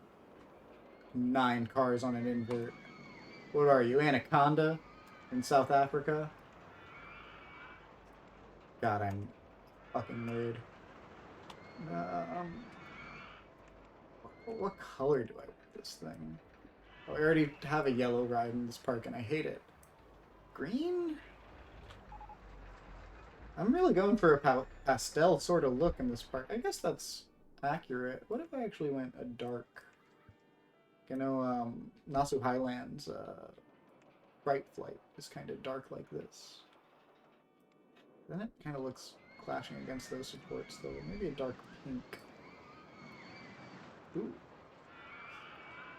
9 cars on an invert. What are you, Anaconda in South Africa? God, I'm fucking nerd. Um, what color do I want this thing? Oh, I already have a yellow ride in this park and I hate it. Green? I'm really going for a pastel sort of look in this park. I guess that's accurate. What if I actually went a dark? You know, Nasu Highlands Bright Flight is kind of dark like this. Then it kind of looks clashing against those supports, though. Maybe a dark pink. Ooh.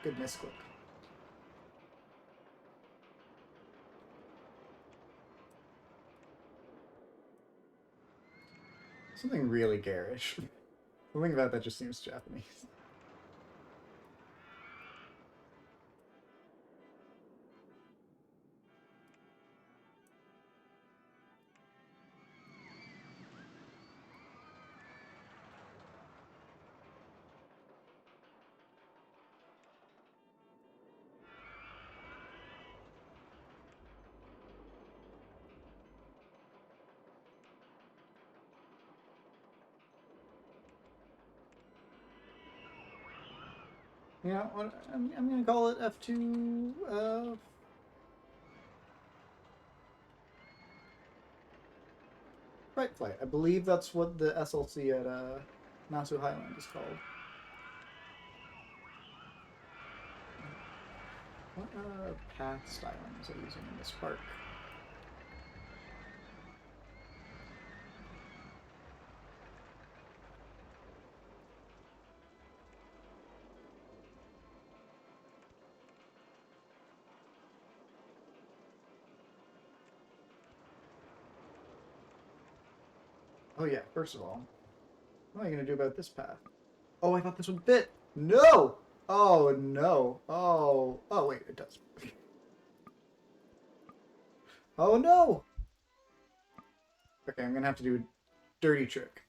Good misclick. Something really garish. Something about that just seems Japanese. You know what? I'm gonna call it F2. Bright Flight. I believe that's what the SLC at Nasu Highland is called. What path stylings are using in this park? Oh yeah, first of all, what am I going to do about this path? Oh, I thought this would fit. No! Oh, no. Oh, oh wait, it does. Oh, no! Okay, I'm going to have to do a dirty trick.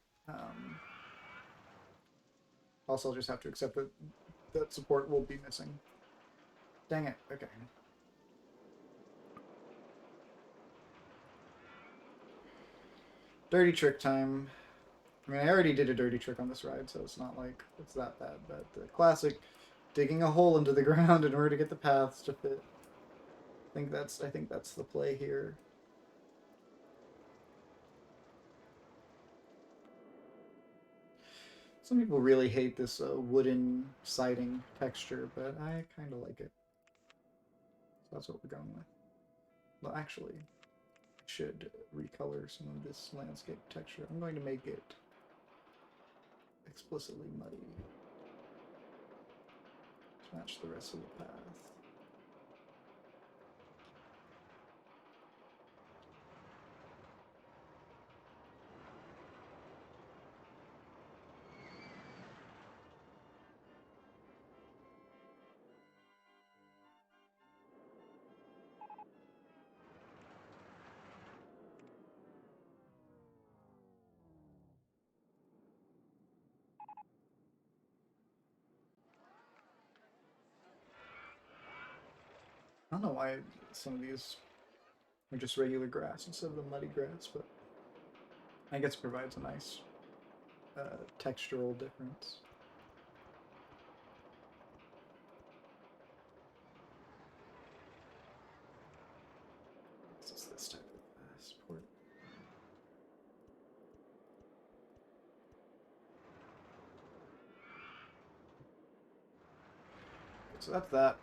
Also, I'll just have to accept that that support will be missing. Dang it. Okay. Dirty trick time. I mean, I already did a dirty trick on this ride, so it's not like it's that bad. But the classic digging a hole into the ground in order to get the paths to fit. I think that's the play here. Some people really hate this wooden siding texture, but I kind of like it. So that's what we're going with. Well, actually, I should recolor some of this landscape texture. I'm going to make it explicitly muddy to match the rest of the path. I don't know why some of these are just regular grass instead of the muddy grass, but I guess it provides a nice textural difference. This is this type of support. So that's that.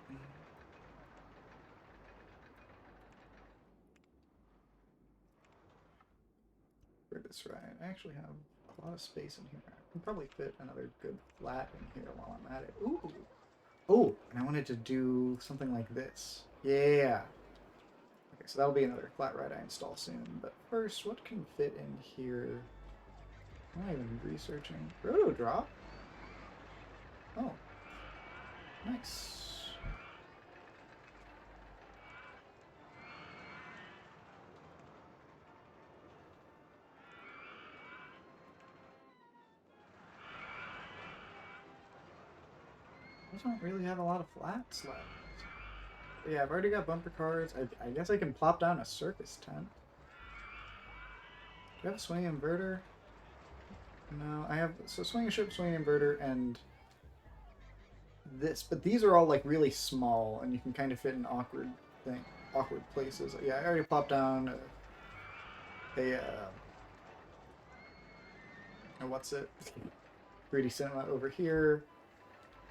For this ride, I actually have a lot of space in here. I can probably fit another good flat in here while I'm at it. Ooh! Oh, and I wanted to do something like this. Yeah! Okay, so that'll be another flat ride I install soon. But first, what can fit in here? I'm not even researching. Roto drop? Oh. Nice. I don't really have a lot of flats left. But yeah, I've already got bumper cars. I guess I can plop down a circus tent. Do I have a swing inverter? No, I have so swing ship, swing inverter, and this. But these are all like really small, and you can kind of fit in awkward places. Yeah, I already plopped down what's it? 3D cinema over here.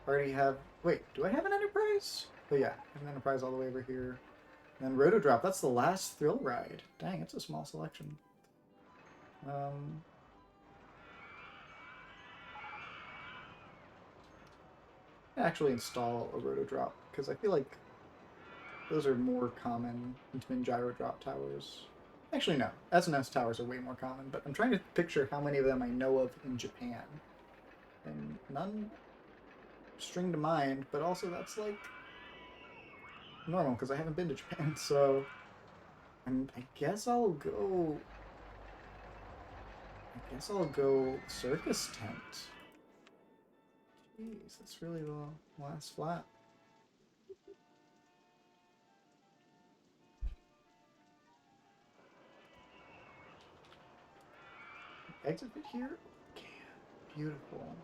Already have. Wait, do I have an Enterprise? Oh yeah, I have an Enterprise all the way over here. And Rotodrop, that's the last thrill ride. Dang, it's a small selection. Actually install a Rotodrop, because I feel like those are more common in twin gyro drop towers. Actually, no. S&S towers are way more common, but I'm trying to picture how many of them I know of in Japan. And none string to mind, but also that's like normal, because I haven't been to Japan, so I guess I'll go... I guess I'll go circus tent. Jeez, that's really the last flat. Exit it here? Okay. Beautiful.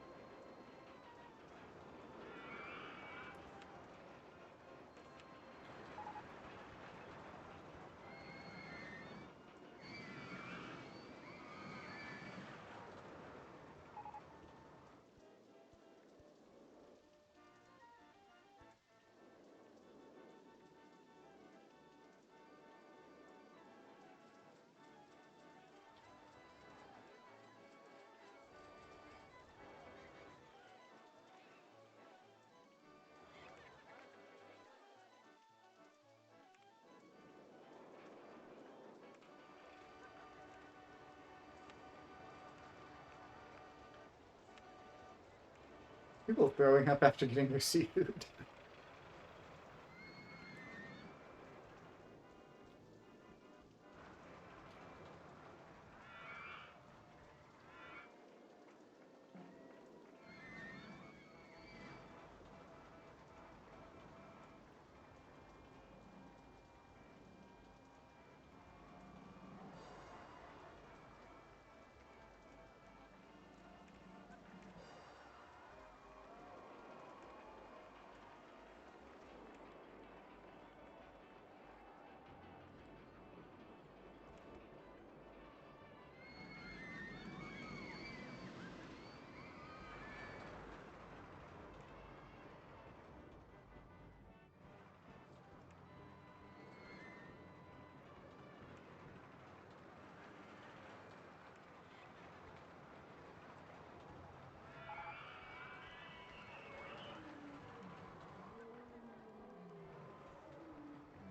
People throwing up after getting their seafood.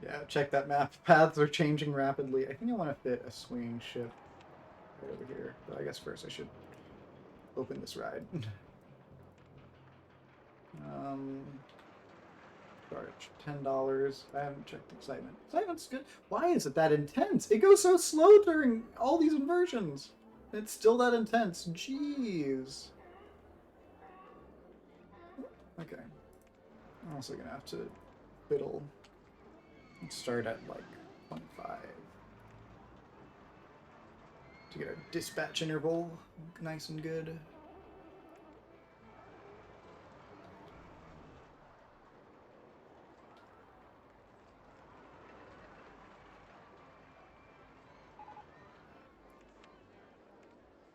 Yeah, check that map. Paths are changing rapidly. I think I want to fit a swinging ship right over here. But I guess first I should open this ride. um, charge $10. I haven't checked excitement. Excitement's good. Why is it that intense? It goes so slow during all these inversions. It's still that intense. Jeez. Okay. I'm also gonna have to fiddle. Start at like 25 to get our dispatch interval nice and good.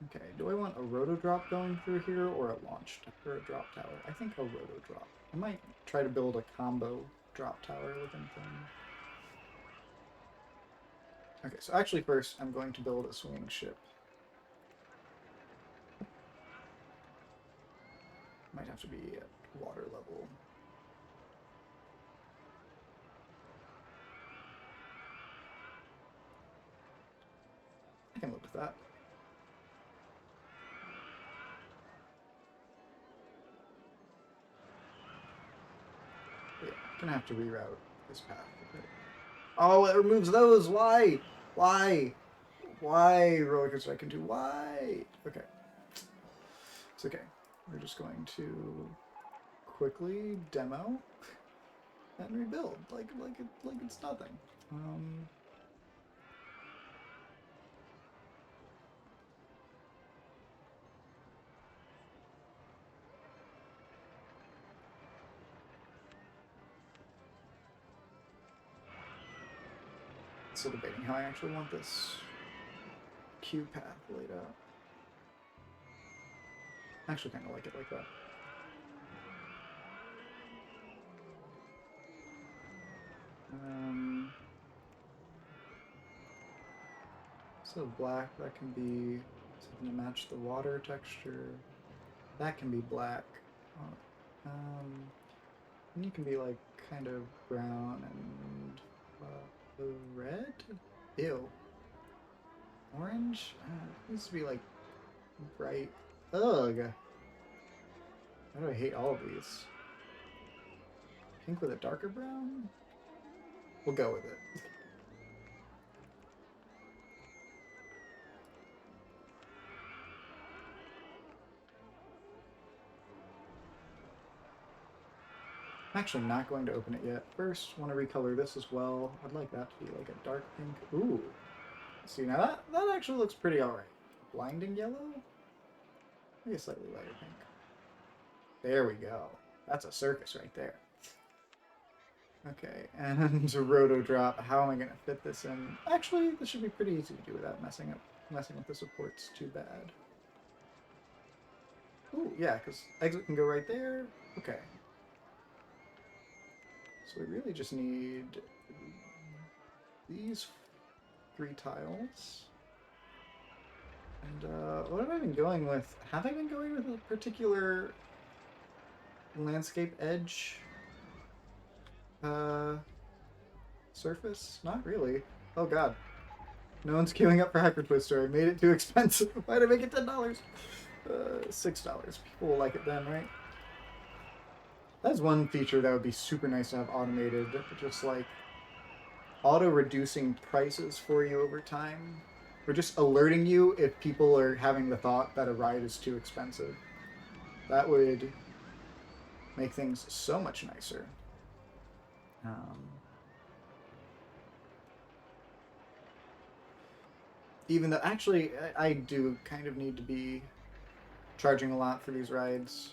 Okay, do I want a roto drop going through here or a launch or a drop tower? I think a roto drop. I might try to build a combo drop tower within thing. Okay, so actually first I'm going to build a swinging ship. Might have to be at water level. I can live with that. But yeah, I'm gonna have to reroute this path a bit. Oh, it removes those. Why? Why? Why? Roller coaster I can do. Why? Okay. It's okay. We're just going to quickly demo and rebuild like it's nothing. Still debating how I actually want this queue path laid out. I actually kind of like it like that. So black, that can be something to match the water texture. That can be black. And you can be like kind of brown and red? Ew. Orange? It needs to be like bright. Ugh. Why do I hate all of these? Pink with a darker brown? We'll go with it. I'm actually not going to open it yet. First, want to recolor this as well. I'd like that to be like a dark pink. Ooh. See, now that actually looks pretty alright. Blinding yellow? Maybe a slightly lighter pink. There we go. That's a circus right there. Okay, and roto drop. How am I going to fit this in? Actually, this should be pretty easy to do without messing with the supports too bad. Ooh, yeah, because exit can go right there. Okay. So we really just need these 3 tiles. And what have I been going with? Have I been going with a particular landscape edge surface? Not really. Oh god. No one's queuing up for Hyper Twister. I made it too expensive. Why did I make it $10? $6. People will like it then, right? That's one feature that would be super nice to have automated. Just like auto-reducing prices for you over time. Or just alerting you if people are having the thought that a ride is too expensive. That would make things so much nicer. Even though, actually, I do kind of need to be charging a lot for these rides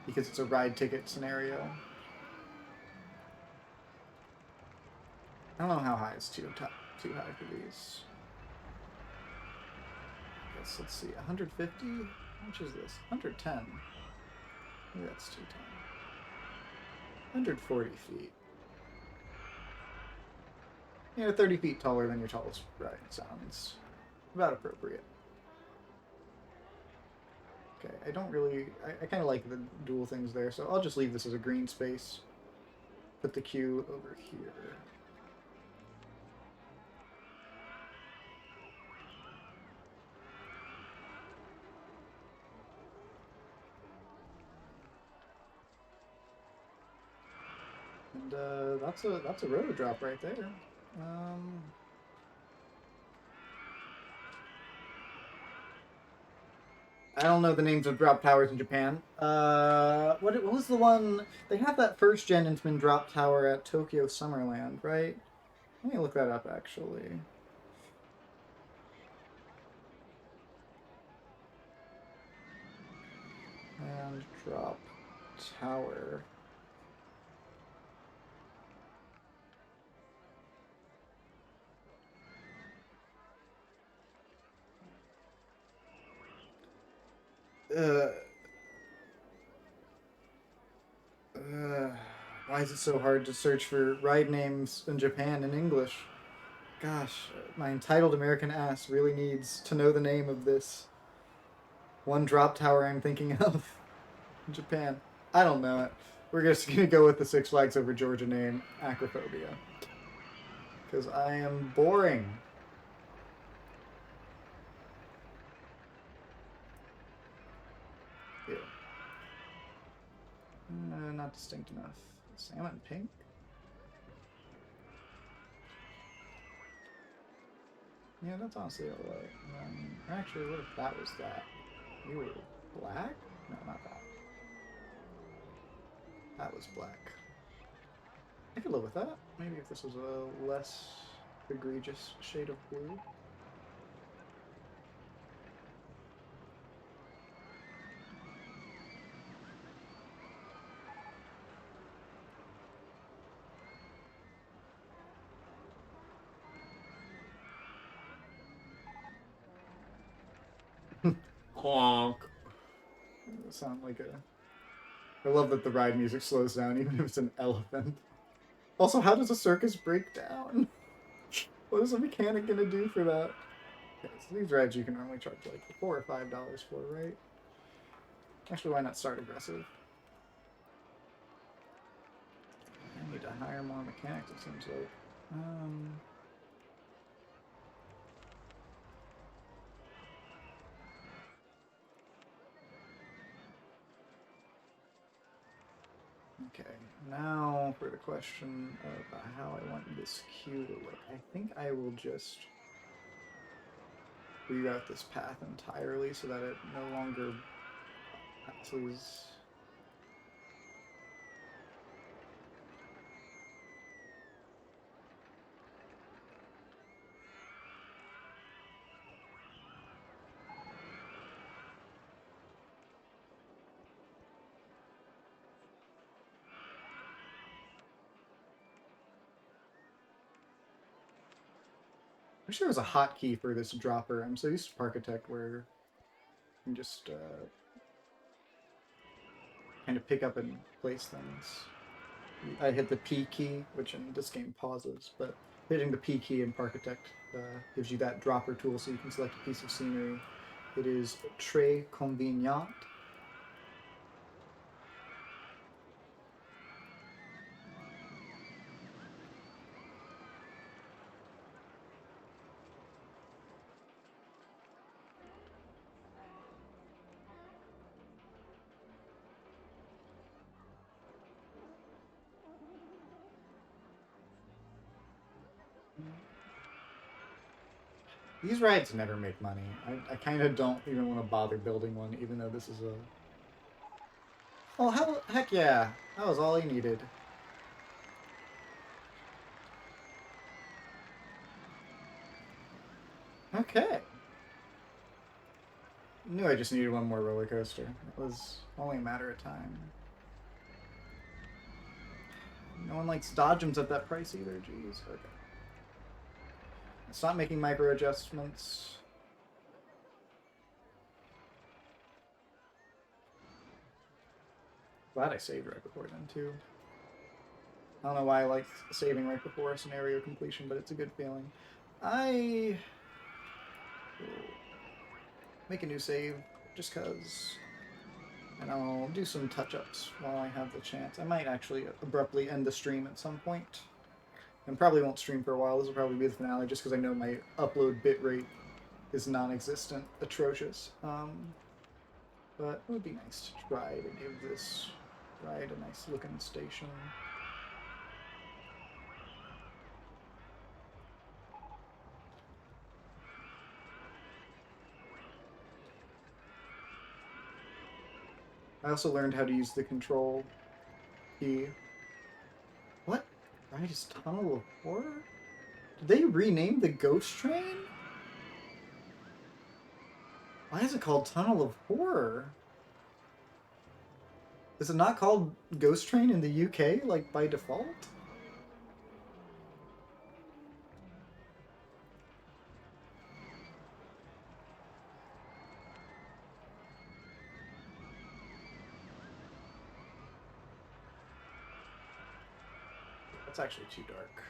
because it's a ride ticket scenario. I don't know how high is too high for these. I guess, let's see, 150? How much is this? 110. Maybe that's too tiny. 140 feet. You know, 30 feet taller than your tallest ride sounds about appropriate. Okay, I don't really... I kind of like the dual things there, so I'll just leave this as a green space. Put the queue over here. And that's a roto drop right there. I don't know the names of drop towers in Japan. What was the one? They have that first gen Intamin drop tower at Tokyo Summerland, right? Let me look that up, actually. And drop tower. Why is it so hard to search for ride names in Japan in English? Gosh, my entitled American ass really needs to know the name of this one drop tower I'm thinking of in Japan. I don't know it. We're just gonna go with the Six Flags Over Georgia name, Acrophobia. Because I am boring. Ew. Not distinct enough. Salmon pink? Yeah, that's honestly alright. Actually, what if that was that? You were black? No, not that. That was black. I could live with that. Maybe if this was a less egregious shade of blue. Honk. Sound like a... I love that the ride music slows down even if it's an elephant. Also, how does a circus break down? What is a mechanic gonna do for that? Okay, so these rides you can normally charge like $4 or $5 for, right? Actually, why not start aggressive? I need to hire more mechanics, it seems like. Okay, now for the question of how I want this queue to look. I think I will just reroute this path entirely so that it no longer passes. I wish there was a hotkey for this dropper. I'm so used to Parkitect where you can just kind of pick up and place things. I hit the P key, which in this game pauses, but hitting the P key in Parkitect gives you that dropper tool so you can select a piece of scenery. It is très convenient. These rides never make money. I kind of don't even want to bother building one, even though this is a... Oh, heck yeah. That was all I needed. Okay. Knew I just needed one more roller coaster. It was only a matter of time. No one likes dodgems at that price either, jeez. Okay. Stop making micro adjustments. Glad I saved right before then, too. I don't know why I like saving right before scenario completion, but it's a good feeling. I will make a new save just because, and I'll do some touch-ups while I have the chance. I might actually abruptly end the stream at some point, and probably won't stream for a while. This will probably be the finale, just because I know my upload bitrate is non-existent, atrocious. But it would be nice to try to give this ride a nice looking station. I also learned how to use the control key. What? Ride is Tunnel of Horror? Did they rename the ghost train? Why is it called Tunnel of Horror? Is it not called Ghost Train in the UK, like, by default? That's actually too dark.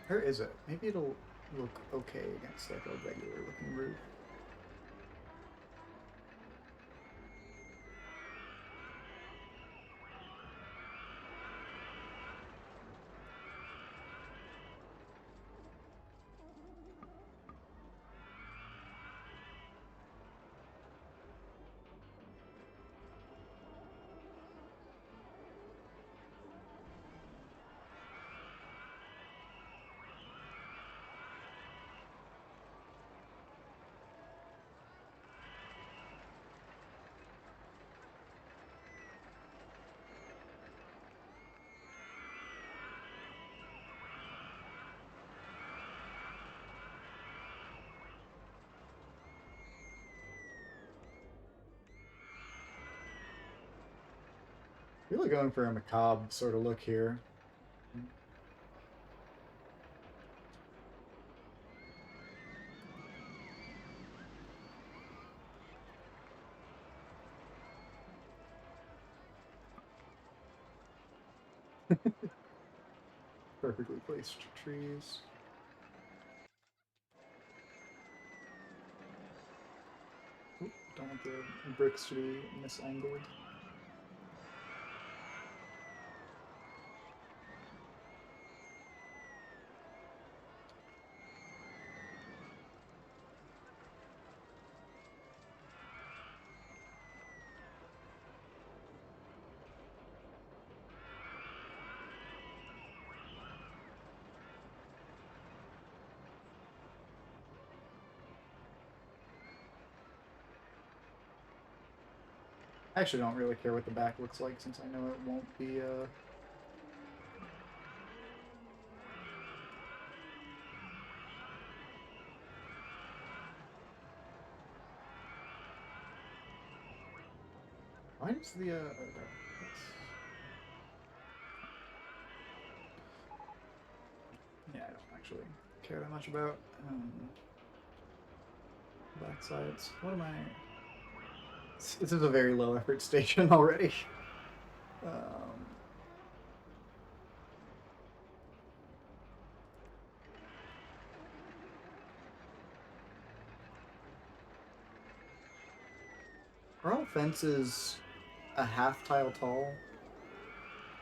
Where is it? Maybe it'll look okay against, like, a regular-looking roof. Really going for a macabre sort of look here. Perfectly placed trees. want the bricks to be misangled. I actually don't really care what the back looks like since I know it won't be why does the yeah, I don't actually care that much about back sides. What am I? This is a very low effort station already. Are all fences a half tile tall?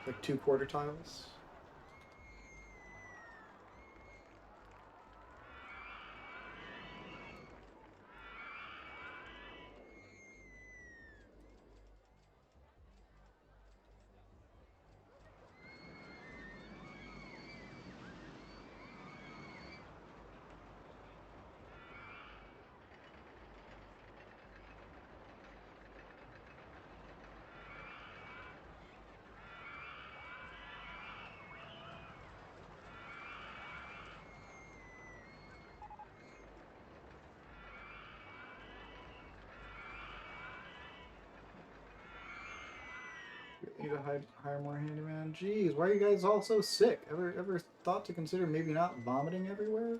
Like 2/4 tiles? Need to hire more handyman. Jeez, why are you guys all so sick? Ever thought to consider maybe not vomiting everywhere?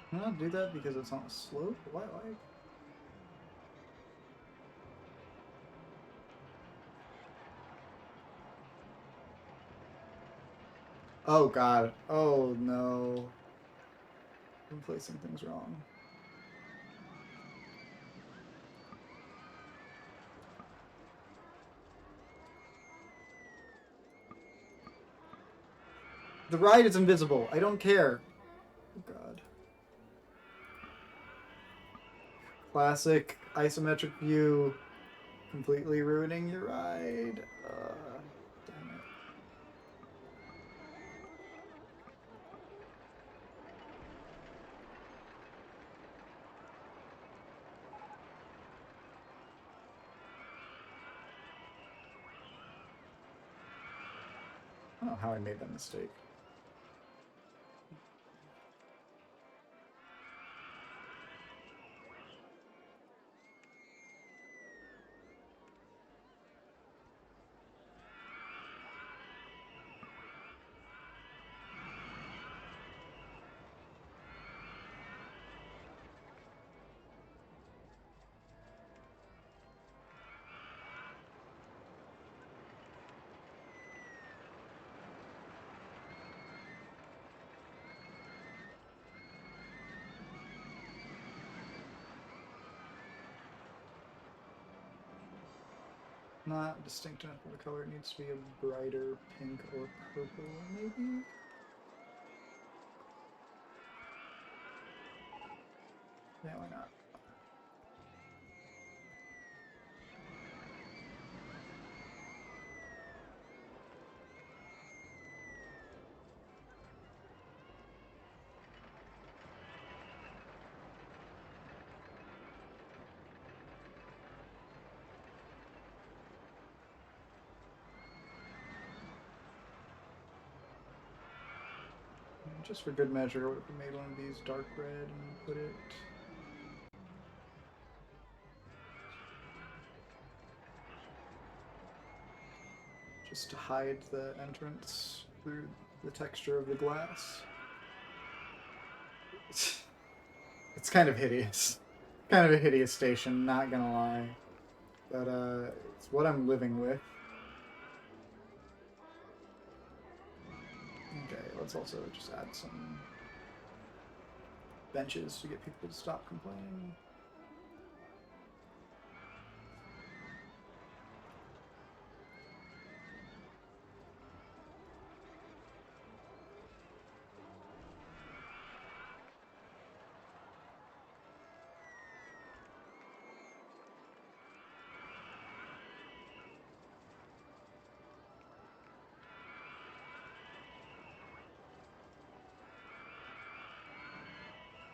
Can I not do that because it's on a slope? Why? Oh god. Oh no. I'm placing things wrong. The ride is invisible. I don't care. Oh god. Classic isometric view. Completely ruining your ride. Damn it. I don't know how I made that mistake. Not distinct enough of a color. It needs to be a brighter pink or purple, maybe? Yeah, why not? just for good measure, what if we made one of these dark red and put it... just to hide the entrance through the texture of the glass. It's kind of hideous. Kind of a hideous station, not gonna lie. But it's what I'm living with. Okay, let's also just add some benches to get people to stop complaining.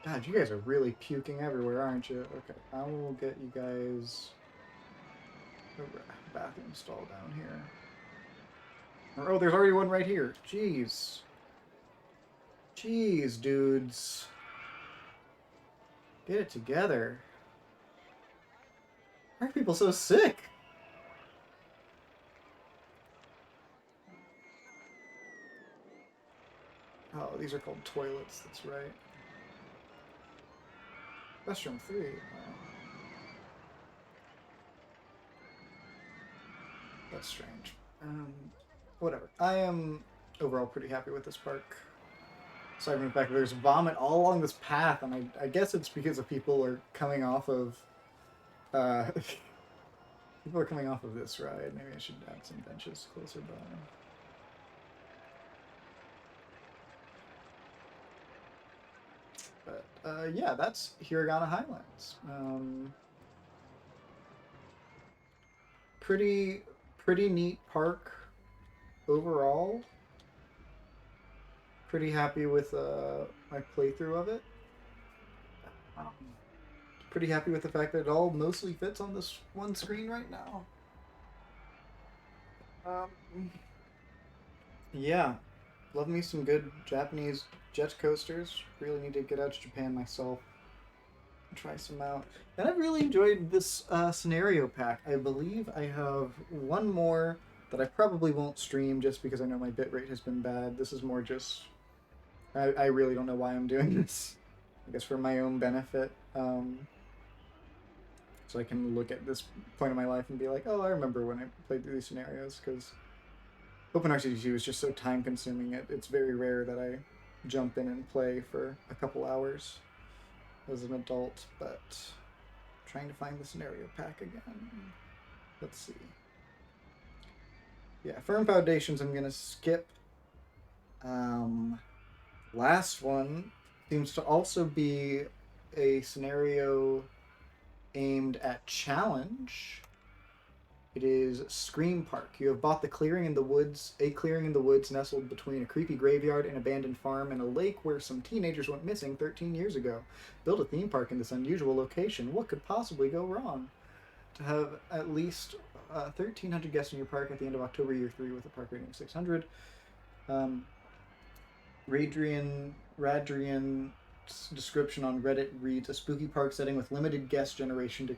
God, you guys are really puking everywhere, aren't you? Okay, I will get you guys a bathroom stall down here. Oh, there's already one right here. Jeez. Jeez, dudes. Get it together. Why are people so sick? Oh, these are called toilets, that's right. Restroom 3. Oh. That's strange. Whatever. I am overall pretty happy with this park. Aside from the fact that there's vomit all along this path, and I guess it's because of people are coming off of... people are coming off of this ride. Maybe I should add some benches closer by. But yeah, that's Hiragana Highlands. Pretty neat park overall. Pretty happy with my playthrough of it. Pretty happy with the fact that it all mostly fits on this one screen right now. Yeah, love me some good Japanese jet coasters. Really need to get out to Japan myself and try some out. And I've really enjoyed this scenario pack. I believe I have one more that I probably won't stream just because I know my bitrate has been bad. This is more just... I really don't know why I'm doing this. I guess for my own benefit. So I can look at this point in my life and be like, oh, I remember when I played through these scenarios, because OpenRCT2 is just so time consuming. It's very rare that I jump in and play for a couple hours as an adult, but I'm trying to find the scenario pack again. Let's see. Yeah, Firm Foundations I'm going to skip. Last one seems to also be a scenario aimed at challenge. It is Scream Park. You have bought the clearing in the woods, a clearing in the woods nestled between a creepy graveyard, an abandoned farm, and a lake where some teenagers went missing 13 years ago. Build a theme park in this unusual location. What could possibly go wrong? To have at least 1,300 guests in your park at the end of October year 3 with a park rating of 600. Radrian's description on Reddit reads: a spooky park setting with limited guest generation to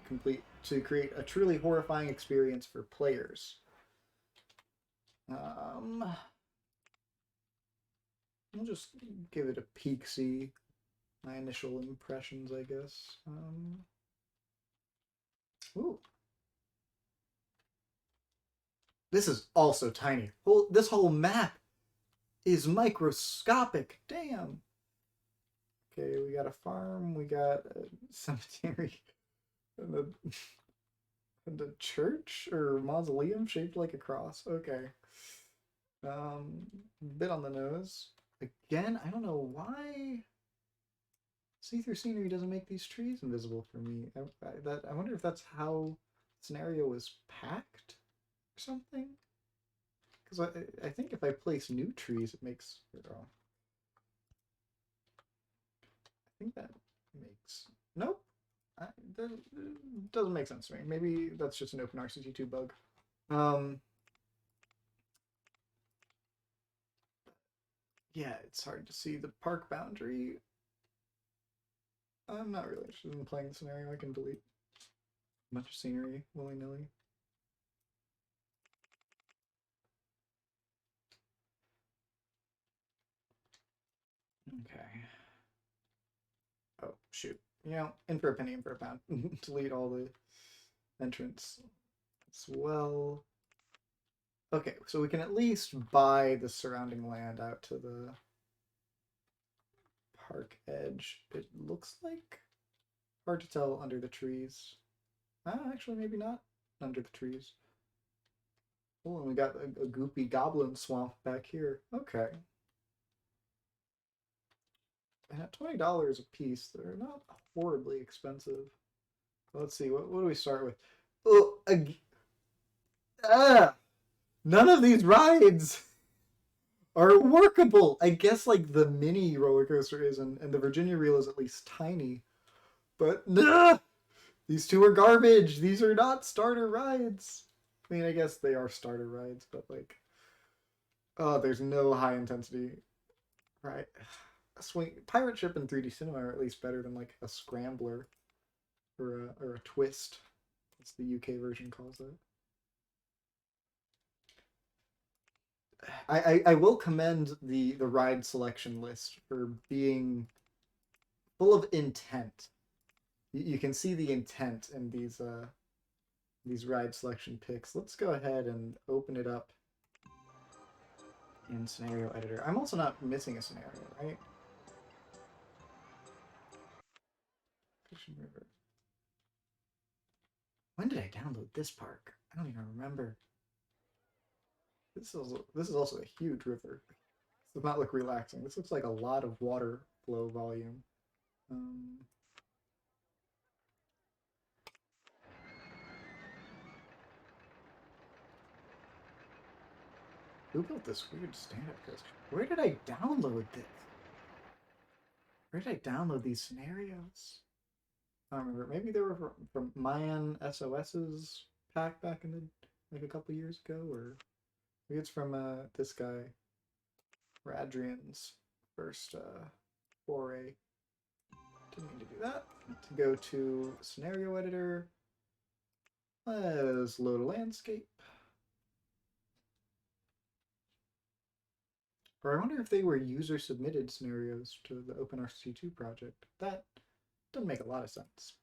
create a truly horrifying experience for players. We'll just give it a peek-see. My initial impressions, I guess. Ooh. This is also tiny. This whole map is microscopic. Damn. Okay, we got a farm, we got a cemetery, and a church or mausoleum shaped like a cross. Okay. Bit on the nose. Again, I don't know why see-through scenery doesn't make these trees invisible for me. I wonder if that's how the scenario was packed or something. Because I think if I place new trees, it makes it wrong. I think that makes... Nope. That doesn't make sense to me. Maybe that's just an OpenRCT2 bug. Yeah, it's hard to see the park boundary. I'm not really interested in playing the scenario. I can delete a bunch of scenery willy-nilly. Okay. Oh, shoot. You know, in for a penny, in for a pound. Delete all the entrance as well. Okay, so we can at least buy the surrounding land out to the park edge. It looks like hard to tell under the trees. Actually, maybe not under the trees. Oh, and we got a goopy goblin swamp back here. Okay. And at $20 a piece, they're not horribly expensive. Let's see, what do we start with? Oh, none of these rides are workable. I guess like the mini roller coaster is, and the Virginia Reel is at least tiny. But these two are garbage. These are not starter rides. I mean, I guess they are starter rides, but like, oh, there's no high intensity. Right. A swing pirate ship in 3D cinema are at least better than like a scrambler or a twist. That's the UK version calls it. I will commend the ride selection list for being full of intent. You can see the intent in these ride selection picks. Let's go ahead and open it up in scenario editor. I'm also not missing a scenario, right? Fishing River. When did I download this park? I don't even remember. This is also a huge river. This does not look relaxing. This looks like a lot of water flow volume. Who built this weird stand-up coaster? Where did I download this? Where did I download these scenarios? I don't remember. Maybe they were from Mayan SOS's pack back in the like a couple years ago, or maybe it's from this guy, Radrian's first foray. Didn't mean to do that. To go to scenario editor. Let's load a landscape. Or I wonder if they were user submitted scenarios to the OpenRCT2 project. That doesn't make a lot of sense.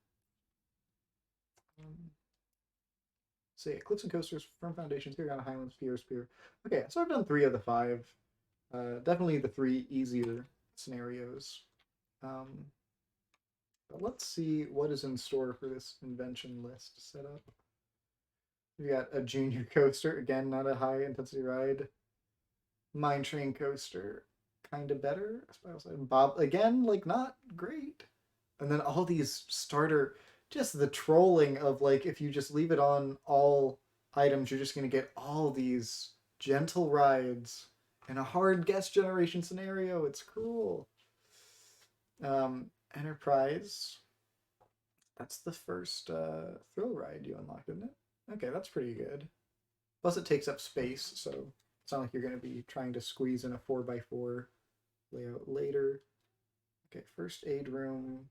So yeah, cliffs and coasters, firm foundations, Carolina Highlands, Pierce, Pier. Okay, so I've done 3 of the 5. Definitely the 3 easier scenarios. But let's see what is in store for this invention list setup. We got a junior coaster, again, not a high intensity ride. Mine train coaster, kind of better. Bob, again, like not great. And then all these starter, just the trolling of like, if you just leave it on all items, you're just going to get all these gentle rides in a hard guest generation scenario. It's cruel. Enterprise. That's the first thrill ride you unlocked, isn't it? Okay, that's pretty good. Plus, it takes up space, so it's not like you're going to be trying to squeeze in a 4x4 layout later. Okay, first aid room.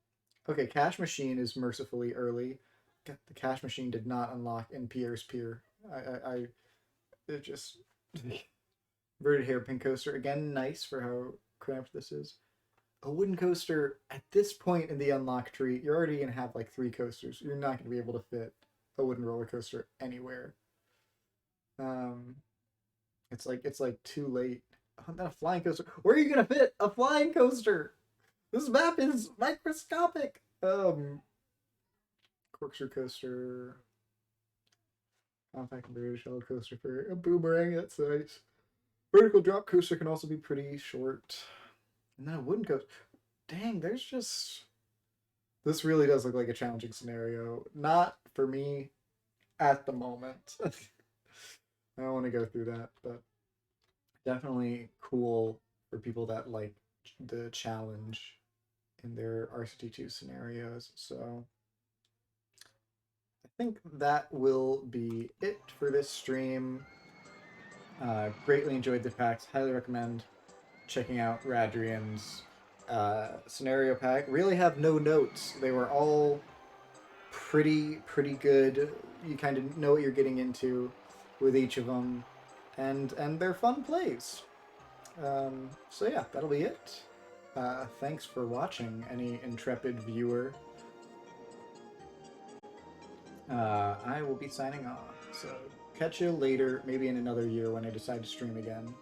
Okay, cash machine is mercifully early. The cash machine did not unlock in Pierre's Pier. It just inverted hairpin coaster again. Nice for how cramped this is. A wooden coaster at this point in the unlock tree, you're already gonna have like 3 coasters. You're not gonna be able to fit a wooden roller coaster anywhere. It's like too late. Oh, not a flying coaster. Where are you gonna fit a flying coaster? This map is microscopic. Corkscrew coaster. Compact and shell coaster for a boomerang. That's nice. Vertical drop coaster can also be pretty short. And then a wooden coaster. Dang, there's just... This really does look like a challenging scenario. Not for me at the moment. I don't want to go through that, but definitely cool for people that like the challenge in their RCT2 scenarios. So I think that will be it for this stream. Greatly enjoyed the packs. Highly recommend checking out Radrian's scenario pack. Really have no notes. They were all pretty good. You kind of know what you're getting into with each of them, and they're fun plays. So yeah, that'll be it. Thanks for watching, any intrepid viewer. I will be signing off. So catch you later, maybe in another year when I decide to stream again.